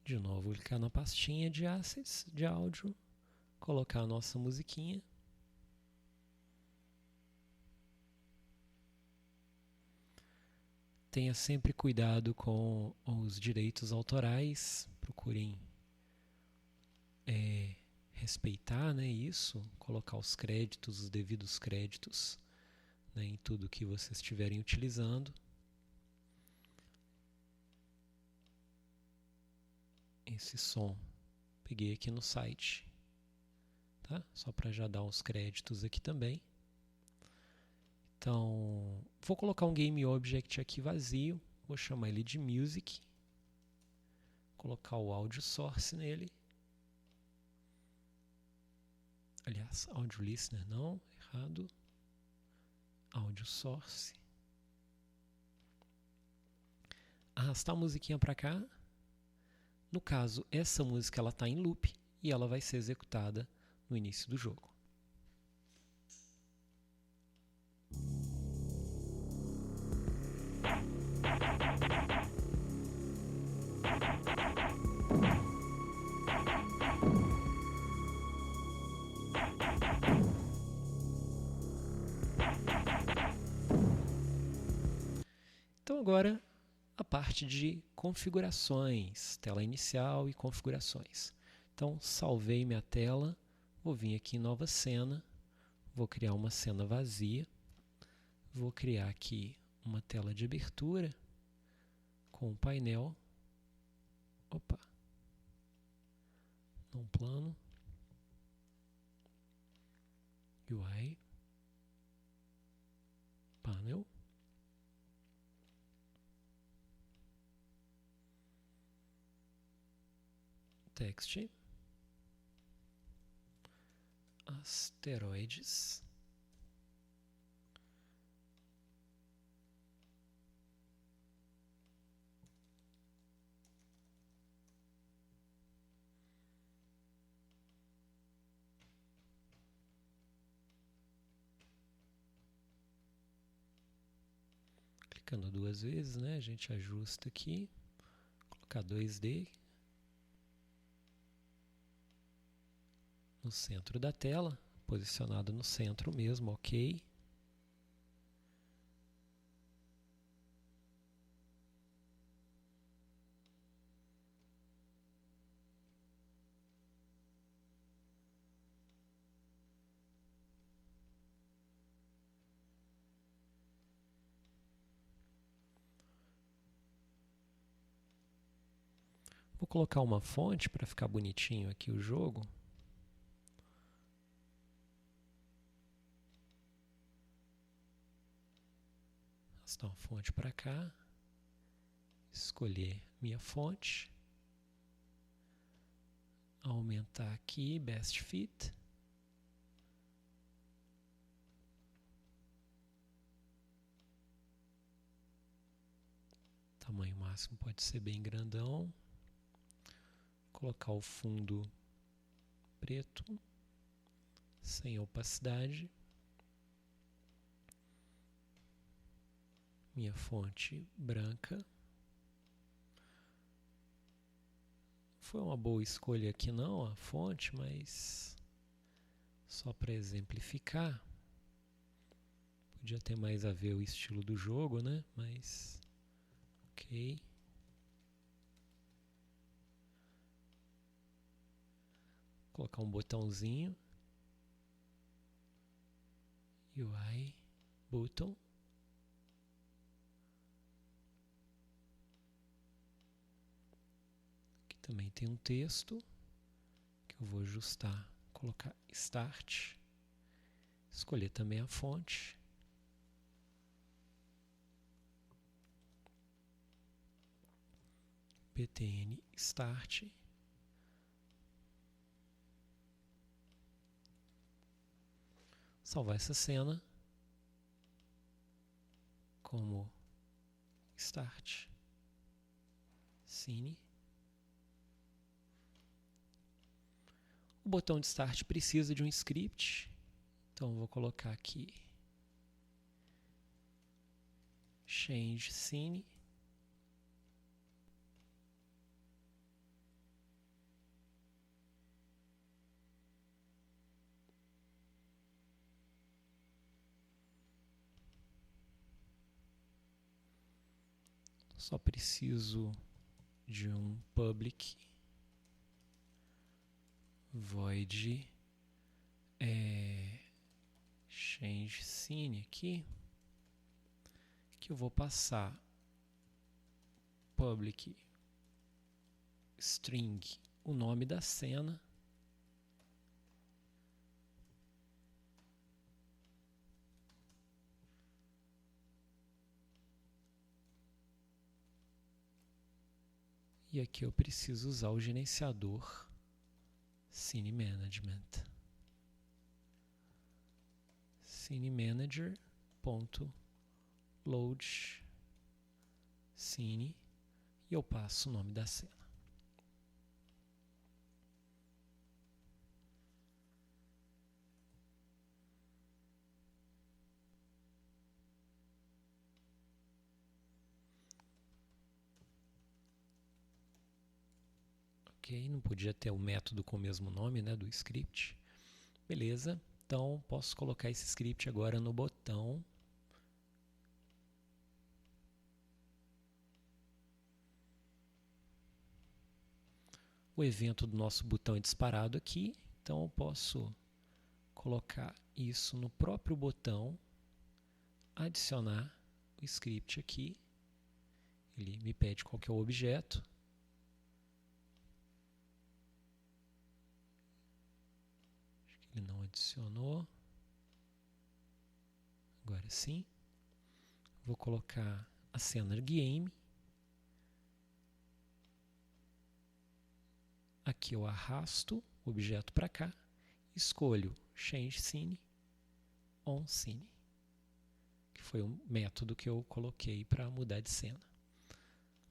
De novo, clicar na pastinha de assets, de áudio, colocar a nossa musiquinha. Tenha sempre cuidado com os direitos autorais, procurem respeitar, né, isso, colocar os créditos, os devidos créditos, né, em tudo que vocês estiverem utilizando. Esse som peguei aqui no site, tá? Só para já dar uns créditos aqui também. Então, vou colocar um game object aqui vazio, vou chamar ele de music, colocar o audio source nele. Aliás, audio listener não, errado. Audio source. Arrastar a musiquinha para cá. No caso, essa música ela está em loop e ela vai ser executada no início do jogo. Então agora a parte de configurações, tela inicial e configurações. Então salvei minha tela, vou vir aqui em nova cena, vou criar uma cena vazia, vou criar aqui uma tela de abertura com o painel, não plano, UI, panel, text, asteroides, clicando 2 vezes, né? A gente ajusta aqui, colocar 2D no centro da tela, posicionado no centro mesmo, ok. Vou colocar uma fonte para ficar bonitinho aqui o jogo. Arrastar uma fonte para cá. Escolher minha fonte. Aumentar aqui, Best Fit. Tamanho máximo pode ser bem grandão. Colocar o fundo preto, sem opacidade. Minha fonte branca. Foi uma boa escolha aqui não, a fonte, mas só para exemplificar. Podia ter mais a ver o estilo do jogo, né? Mas, ok. Colocar um botãozinho. UI, button. Aqui também tem um texto que eu vou ajustar, colocar Start. Escolher também a fonte. PTN Start. Salvar essa cena como Start Scene. O botão de Start precisa de um script, então vou colocar aqui Change Scene. Só preciso de um public void change scene aqui, que eu vou passar public string, o nome da cena, e aqui eu preciso usar o gerenciador Scene Management. Scene Manager .load scene e eu passo o nome da cena. Ok, não podia ter o método com o mesmo nome, né, do script. Beleza, então posso colocar esse script agora no botão. O evento do nosso botão é disparado aqui, então eu posso colocar isso no próprio botão, adicionar o script aqui. Ele me pede qual que é o objeto. Acho que ele não adicionou. Agora sim. Vou colocar a cena game. Aqui eu arrasto o objeto para cá. Escolho Change Scene on Scene, que foi um método que eu coloquei para mudar de cena.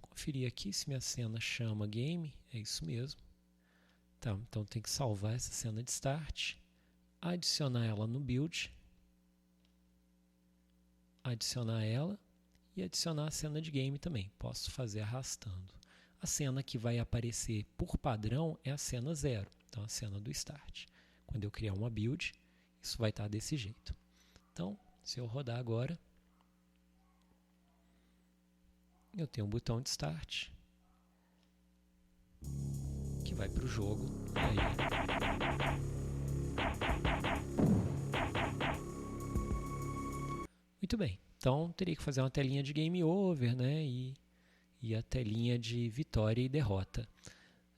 Conferir aqui se minha cena chama game, é isso mesmo. Tá, então tem que salvar essa cena de start, adicionar ela no build, adicionar ela e adicionar a cena de game também. Posso fazer arrastando. A cena que vai aparecer por padrão é a cena 0, então a cena do start. Quando eu criar uma build, isso vai estar desse jeito. Então, se eu rodar agora, eu tenho um botão de start que vai para o jogo. Aí. Muito bem. Então, teria que fazer uma telinha de game over, né? E a telinha de vitória e derrota.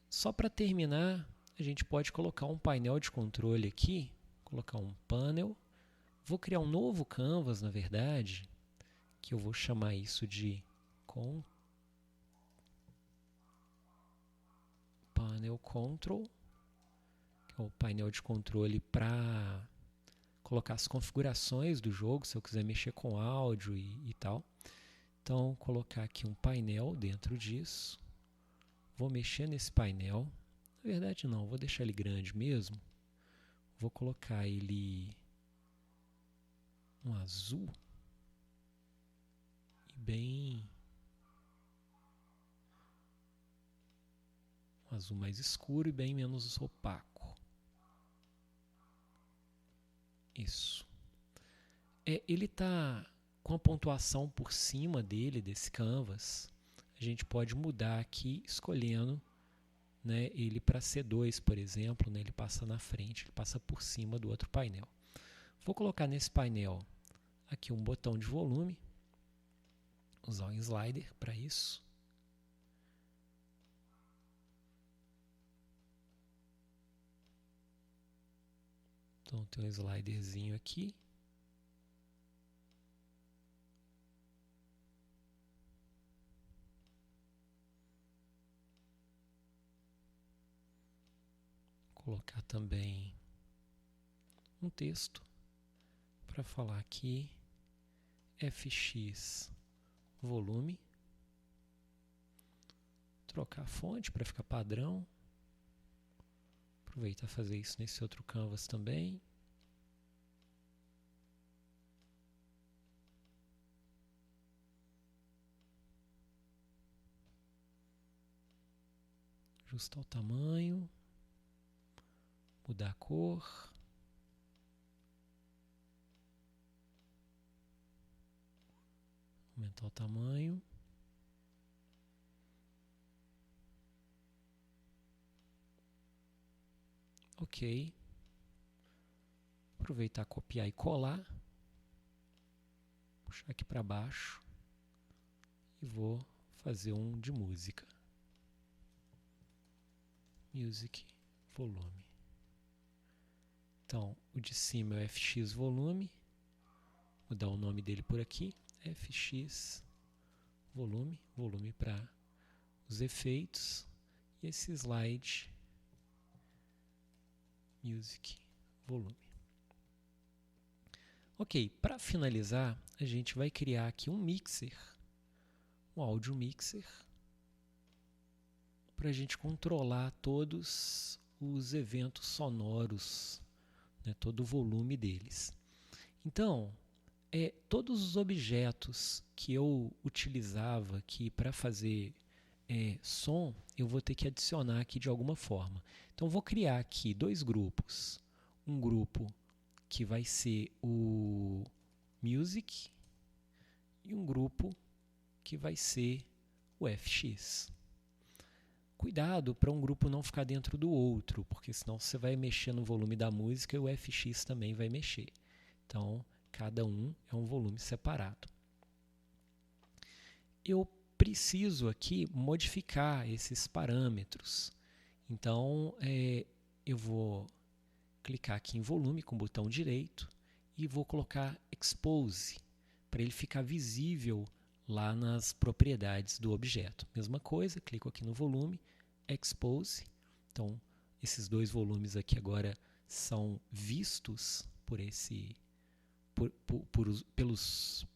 Só para terminar, a gente pode colocar um painel de controle aqui. Colocar um panel. Vou criar um novo canvas, na verdade, que eu vou chamar isso de Panel Control, que é o painel de controle para colocar as configurações do jogo, se eu quiser mexer com áudio e tal. Então, colocar aqui um painel dentro disso. Vou mexer nesse painel. Na verdade, não, vou deixar ele grande mesmo. Vou colocar ele um azul e bem... um azul mais escuro e bem menos opaco. Isso. Ele está com a pontuação por cima dele, desse canvas. A gente pode mudar aqui escolhendo, né, ele para C2, por exemplo, né, ele passa na frente, ele passa por cima do outro painel. Vou colocar nesse painel aqui um botão de volume, usar um slider para isso. Então tem um sliderzinho aqui. Colocar também um texto para falar aqui FX volume. Trocar a fonte para ficar padrão. Aproveitar e fazer isso nesse outro canvas também. Ajustar o tamanho. Mudar a cor. Aumentar o tamanho. Ok. Aproveitar, copiar e colar. Puxar aqui para baixo. E vou fazer um de música. Music volume. Então, o de cima é o FX volume. Vou dar o nome dele por aqui. FX volume. Volume para os efeitos. E esse slide Music volume. Ok, para finalizar, a gente vai criar aqui um mixer, um áudio mixer, para a gente controlar todos os eventos sonoros, né, todo o volume deles. Então, todos os objetos que eu utilizava aqui para fazer som, eu vou ter que adicionar aqui de alguma forma. Então, vou criar aqui dois grupos. Um grupo que vai ser o Music e um grupo que vai ser o FX. Cuidado para um grupo não ficar dentro do outro, porque senão você vai mexer no volume da música e o FX também vai mexer. Então, cada um é um volume separado. Eu preciso aqui modificar esses parâmetros. Então, eu vou clicar aqui em volume com o botão direito e vou colocar expose, para ele ficar visível lá nas propriedades do objeto. Mesma coisa, clico aqui no volume, expose. Então, esses dois volumes aqui agora são vistos pelos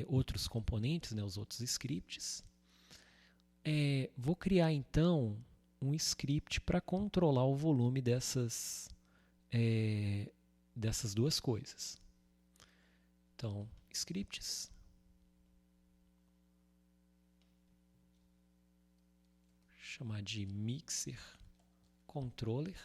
outros componentes, né, os outros scripts. Vou criar então um script para controlar o volume dessas duas coisas. Então, scripts. Chamar de mixer controller.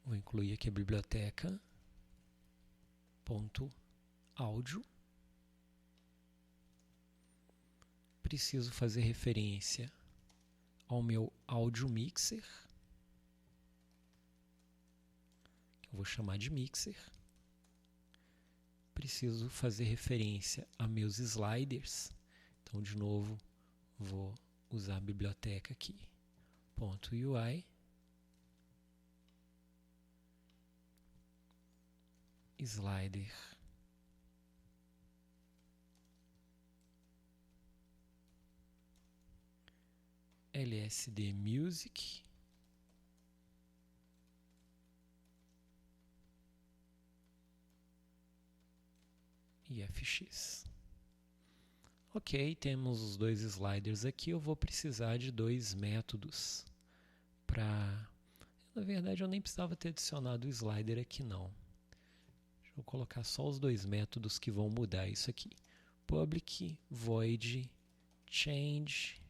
Vou incluir aqui a biblioteca .audio. Preciso fazer referência ao meu audio mixer, que eu vou chamar de mixer. Preciso fazer referência a meus sliders. Então, de novo, vou usar a biblioteca aqui, .ui. Slider LSD Music e FX. Ok, temos os dois sliders aqui. Eu vou precisar de dois métodos para... Na verdade, eu nem precisava ter adicionado o slider aqui, não. Vou colocar só os dois métodos que vão mudar isso aqui. Public void change.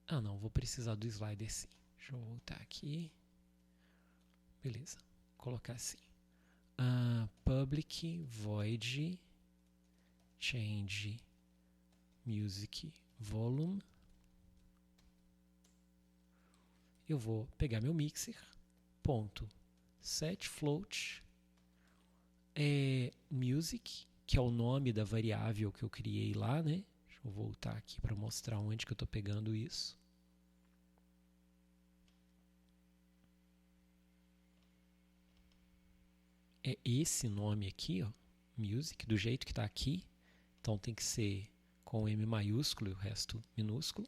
Não, vou precisar do slider sim. Deixa eu voltar aqui. Beleza, vou colocar assim. Public void change music volume. Eu vou pegar meu mixer, set float music, que é o nome da variável que eu criei lá, né? Deixa eu voltar aqui para mostrar onde que eu estou pegando isso. É esse nome aqui, ó, music, do jeito que está aqui. Então tem que ser com M maiúsculo e o resto minúsculo.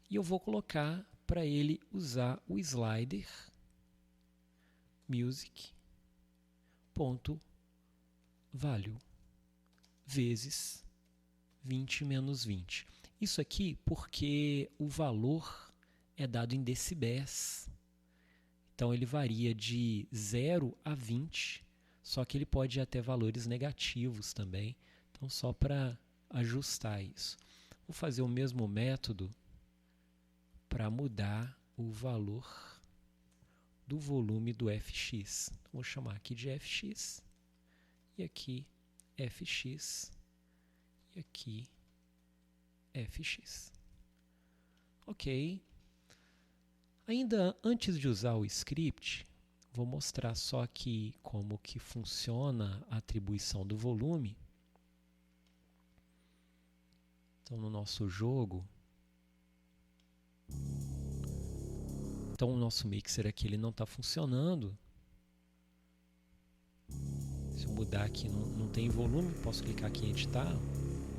E eu vou colocar para ele usar o slider music.value vezes 20 menos 20. Isso aqui porque o valor é dado em decibéis. Então ele varia de 0 a 20, só que ele pode ir até valores negativos também. Então só para ajustar isso. Vou fazer o mesmo método para mudar o valor do volume do fx. Então, vou chamar aqui de fx e aqui fx e aqui fx. Ok. Ainda antes de usar o script, vou mostrar só aqui como que funciona a atribuição do volume. Então, no nosso jogo, então o nosso mixer aqui ele não está funcionando. Se eu mudar aqui, não tem volume, posso clicar aqui em editar,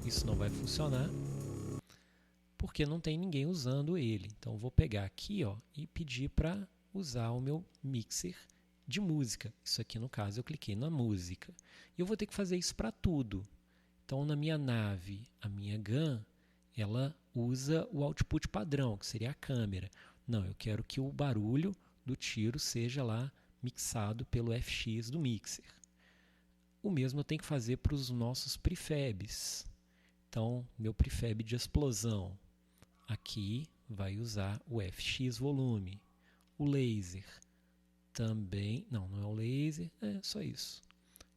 isso não vai funcionar, porque não tem ninguém usando ele. Então vou pegar aqui, ó, e pedir para usar o meu mixer de música. Isso aqui no caso eu cliquei na música. E eu vou ter que fazer isso para tudo. Então na minha nave, a minha GUN, ela usa o output padrão, que seria a câmera. Não, eu quero que o barulho do tiro seja lá mixado pelo FX do mixer. O mesmo eu tenho que fazer para os nossos prefabs. Então, meu prefab de explosão aqui vai usar o FX volume. O laser também, não é o laser, é só isso.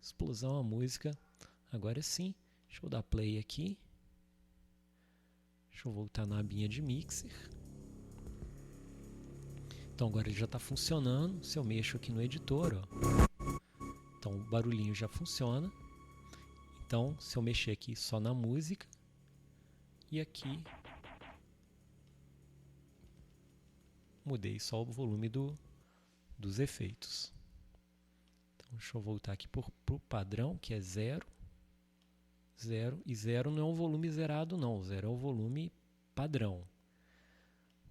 Explosão, a música, agora sim. Deixa eu dar play aqui. Deixa eu voltar na abinha de mixer. Então agora ele já está funcionando. Se eu mexo aqui no editor, ó, então o barulhinho já funciona. Então, se eu mexer aqui só na música, e aqui mudei só o volume dos efeitos. Então, deixa eu voltar aqui para o padrão, que é 0. 0, e 0 não é um volume zerado não, 0 é o volume padrão.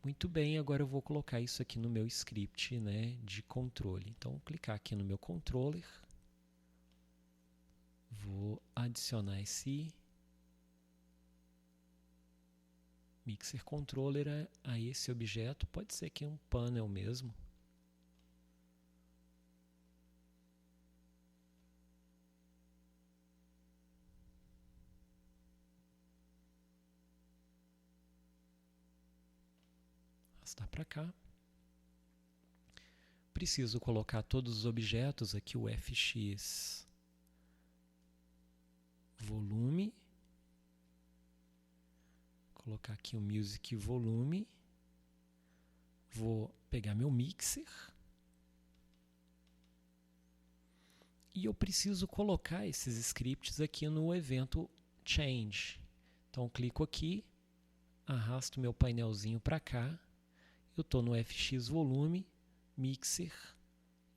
Muito bem, agora eu vou colocar isso aqui no meu script, né, de controle. Então, vou clicar aqui no meu controller, vou adicionar esse mixer controller a esse objeto, pode ser que um panel mesmo. Arrastar para cá. Preciso colocar todos os objetos aqui, o FX volume. Colocar aqui o music volume. Vou pegar meu mixer. E eu preciso colocar esses scripts aqui no evento change. Então, clico aqui, arrasto meu painelzinho para cá. Eu estou no FX volume, mixer,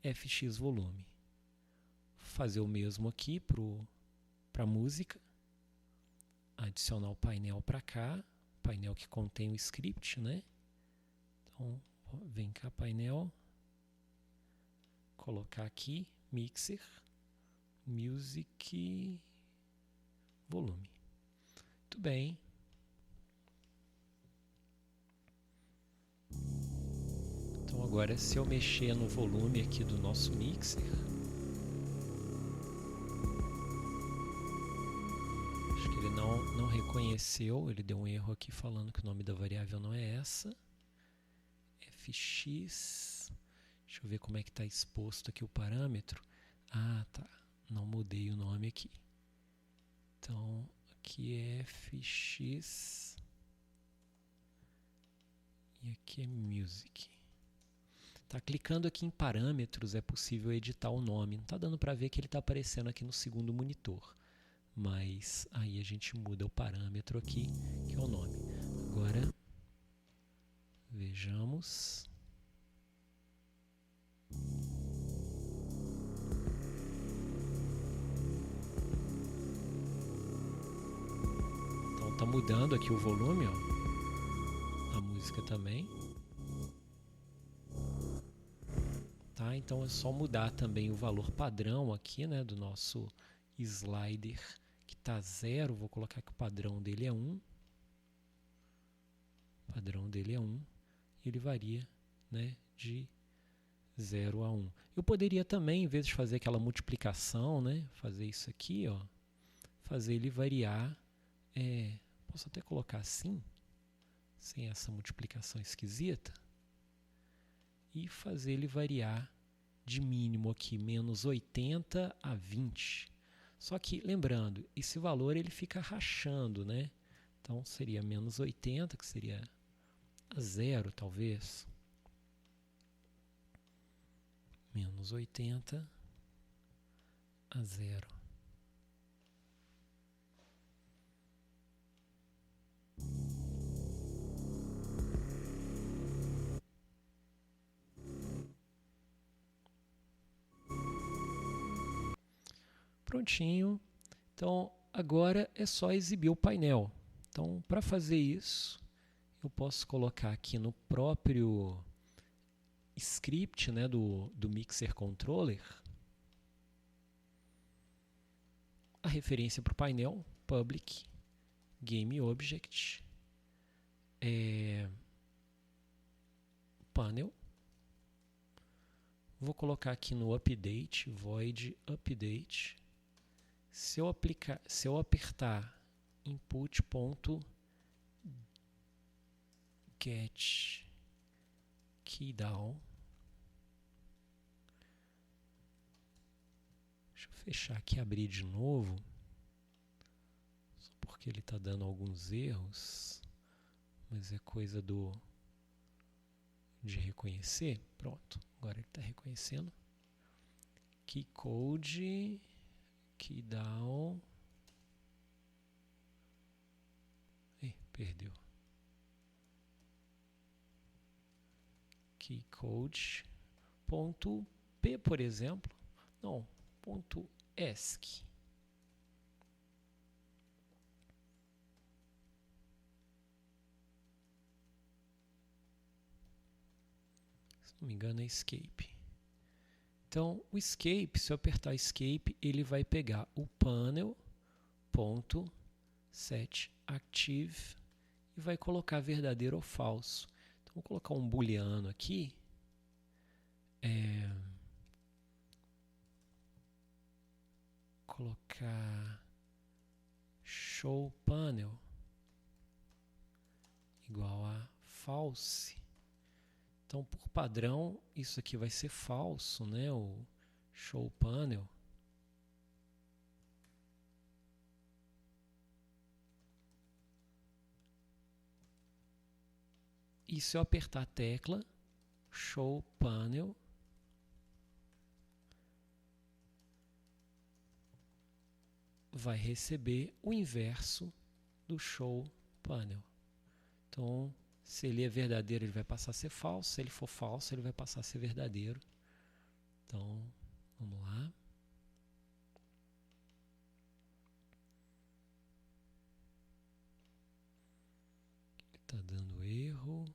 FX volume. Vou fazer o mesmo aqui para a música. Adicionar o painel para cá, painel que contém o script, né? Então, vem cá, painel. Colocar aqui, mixer, music, volume. Muito bem. Então agora, se eu mexer no volume aqui do nosso mixer, acho que ele não reconheceu, ele deu um erro aqui falando que o nome da variável não é essa. FX, deixa eu ver como é que está exposto aqui o parâmetro. Ah, tá, não mudei o nome aqui. Então, aqui é FX e aqui é Music. Tá, clicando aqui em parâmetros é possível editar o nome. Não está dando para ver que ele está aparecendo aqui no segundo monitor. Mas aí a gente muda o parâmetro aqui, que é o nome. Agora, vejamos. Então está mudando aqui o volume, ó. A música também. Tá, então é só mudar também o valor padrão aqui, né, do nosso slider, que está 0. Vou colocar que o padrão dele é 1. O padrão dele é 1. E ele varia, né, de 0 a 1. Eu poderia também, em vez de fazer aquela multiplicação, né, fazer isso aqui, ó, fazer ele variar. Posso até colocar assim, sem essa multiplicação esquisita, e fazer ele variar de mínimo aqui, menos 80 a 20. Só que, lembrando, esse valor ele fica rachando, né? Então, seria menos 80, que seria a 0, talvez. Menos 80 a 0. Prontinho. Então, agora é só exibir o painel. Então, para fazer isso, eu posso colocar aqui no próprio script, né, do Mixer Controller a referência para o painel, public game object, panel. Vou colocar aqui no update, void update. Se eu apertar input.get keydown, deixa eu fechar aqui e abrir de novo, só porque ele está dando alguns erros, mas é coisa de reconhecer. Pronto, agora ele está reconhecendo. Keycode, keydown, Perdeu. Keycode. Ponto P, por exemplo. Não, ponto ESC. Se não me engano é escape. Então, o escape, se eu apertar escape, ele vai pegar o panel.setActive e vai colocar verdadeiro ou falso. Então, vou colocar um booleano aqui. Colocar show panel igual a false. Então, por padrão, isso aqui vai ser falso, né? O show panel. E se eu apertar a tecla show panel, vai receber o inverso do show panel. Então, se ele é verdadeiro, ele vai passar a ser falso. Se ele for falso, ele vai passar a ser verdadeiro. Então, vamos lá. Está dando erro.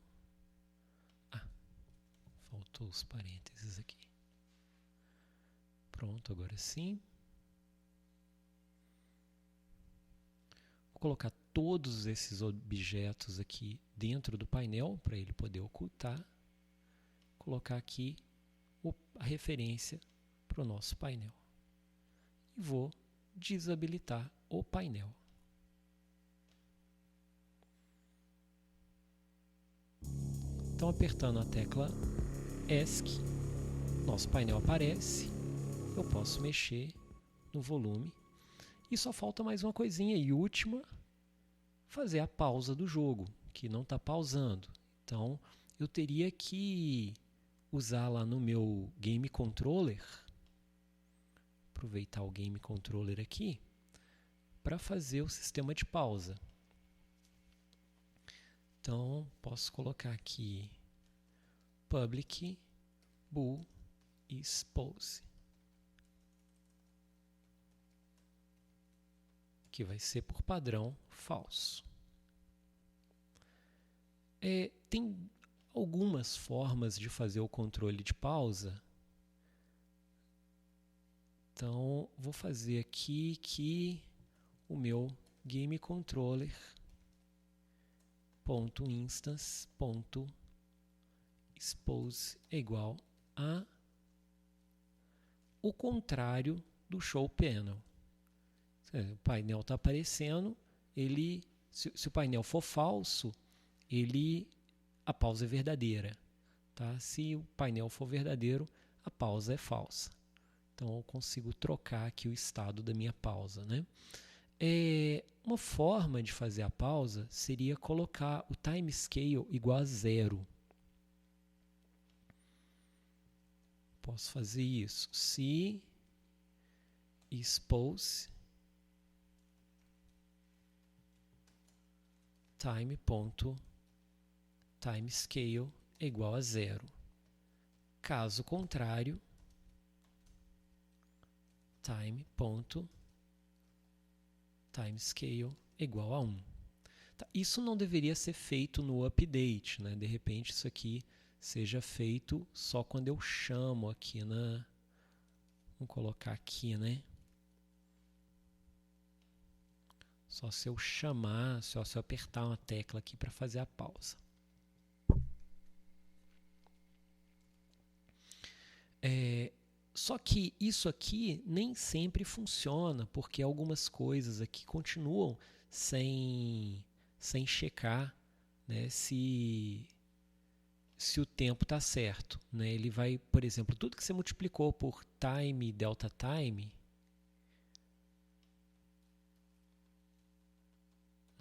Faltou os parênteses aqui. Pronto, agora sim. Vou colocar todos esses objetos aqui dentro do painel para ele poder ocultar. Colocar aqui a referência para o nosso painel. E vou desabilitar o painel. Então, apertando a tecla ESC, nosso painel aparece. Eu posso mexer no volume. E só falta mais uma coisinha e última, fazer a pausa do jogo, que não está pausando. Então, eu teria que usar lá no meu Game Controller, aproveitar o Game Controller aqui, para fazer o sistema de pausa. Então, posso colocar aqui public bool expose, que vai ser por padrão falso. Tem algumas formas de fazer o controle de pausa. Então, vou fazer aqui que o meu game controller .instance.expose é igual a o contrário do show panel. O painel está aparecendo, se o painel for falso, a pausa é verdadeira. Tá? Se o painel for verdadeiro, a pausa é falsa. Então, eu consigo trocar aqui o estado da minha pausa, né? Uma forma de fazer a pausa seria colocar o timescale igual a 0. Posso fazer isso. Se expose time.timescale é igual a 0. Caso contrário, time.timescale é igual a 1. Tá, isso não deveria ser feito no update, né? De repente isso aqui seja feito só quando eu chamo aqui na... Vamos colocar aqui, né? Só se eu chamar, só se eu apertar uma tecla aqui para fazer a pausa. Só que isso aqui nem sempre funciona, porque algumas coisas aqui continuam sem checar, né, se o tempo está certo. Né? Ele vai, por exemplo, tudo que você multiplicou por time, delta time,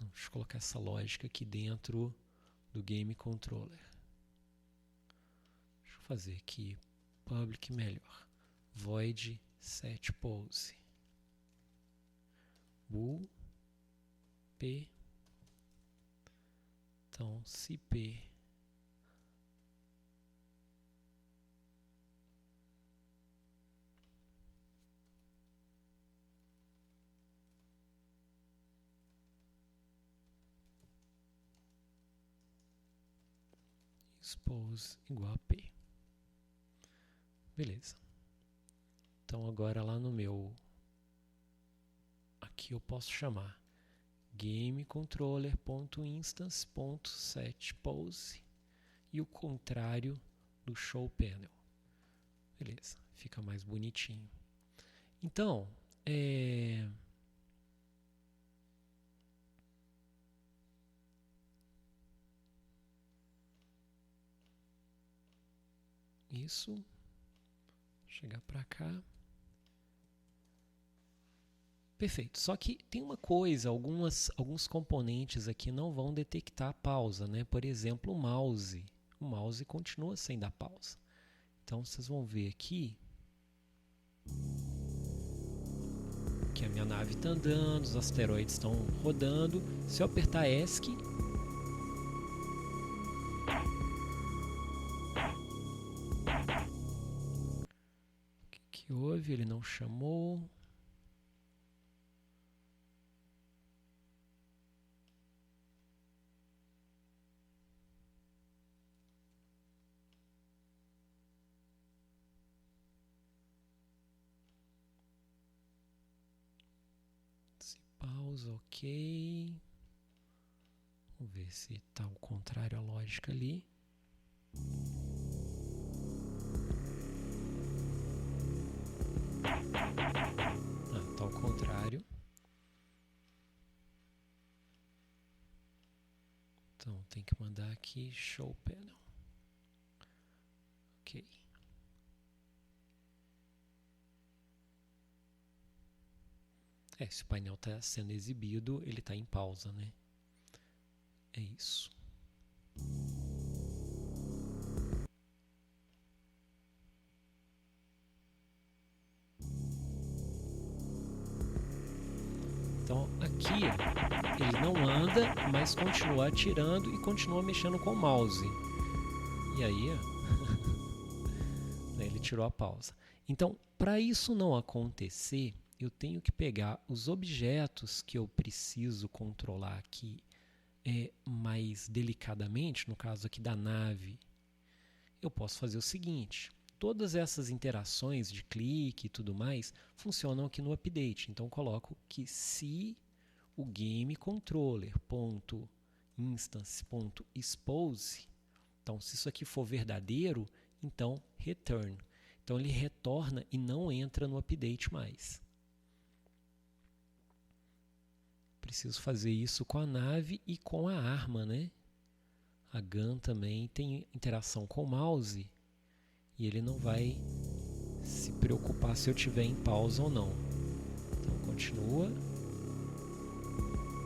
deixa eu colocar essa lógica aqui dentro do Game Controller. Deixa eu fazer aqui public melhor. Void setPose. Bool P Então, se P expose igual a P. Beleza. Então agora lá no meu, aqui eu posso chamar gamecontroller.instance.setPose e o contrário do show panel. Beleza, fica mais bonitinho. Então, isso, chegar para cá. Perfeito, só que tem uma coisa, alguns componentes aqui não vão detectar a pausa, né? Por exemplo, o mouse continua sem dar pausa. Então vocês vão ver aqui que a minha nave está andando, os asteroides estão rodando. Se eu apertar ESC, o que houve? Ele não chamou. Pausa, ok. Vamos ver se está ao contrário a lógica ali. Está ao contrário. Então tem que mandar aqui show panel. Ok. Se o painel está sendo exibido, ele está em pausa, né? É isso. Então aqui ele não anda, mas continua atirando e continua mexendo com o mouse. E aí ele tirou a pausa. Então, para isso não acontecer, eu tenho que pegar os objetos que eu preciso controlar aqui mais delicadamente, no caso aqui da nave. Eu posso fazer o seguinte: todas essas interações de clique e tudo mais funcionam aqui no update. Então eu coloco que se o gamecontroller.instance.expose, então se isso aqui for verdadeiro, então return. Então ele retorna e não entra no update mais. Preciso fazer isso com a nave e com a arma, né? A gun também tem interação com o mouse e ele não vai se preocupar se eu estiver em pausa ou não. Então continua.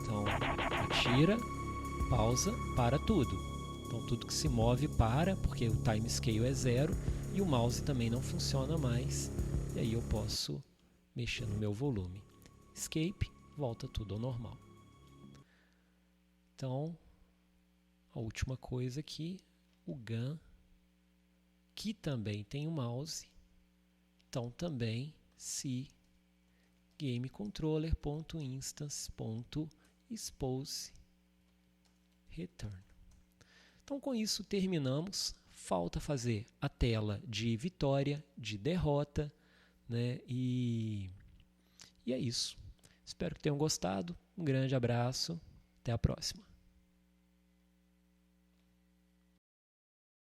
Então atira, pausa, para tudo. Então tudo que se move para, porque o time scale é 0 e o mouse também não funciona mais. E aí eu posso mexer no meu volume. Escape, volta tudo ao normal. Então, a última coisa aqui, o gun, que também tem o mouse, então também se gamecontroller.instance.expose return. Então com isso terminamos. Falta fazer a tela de vitória, de derrota, né? E é isso. Espero que tenham gostado. Um grande abraço. Até a próxima.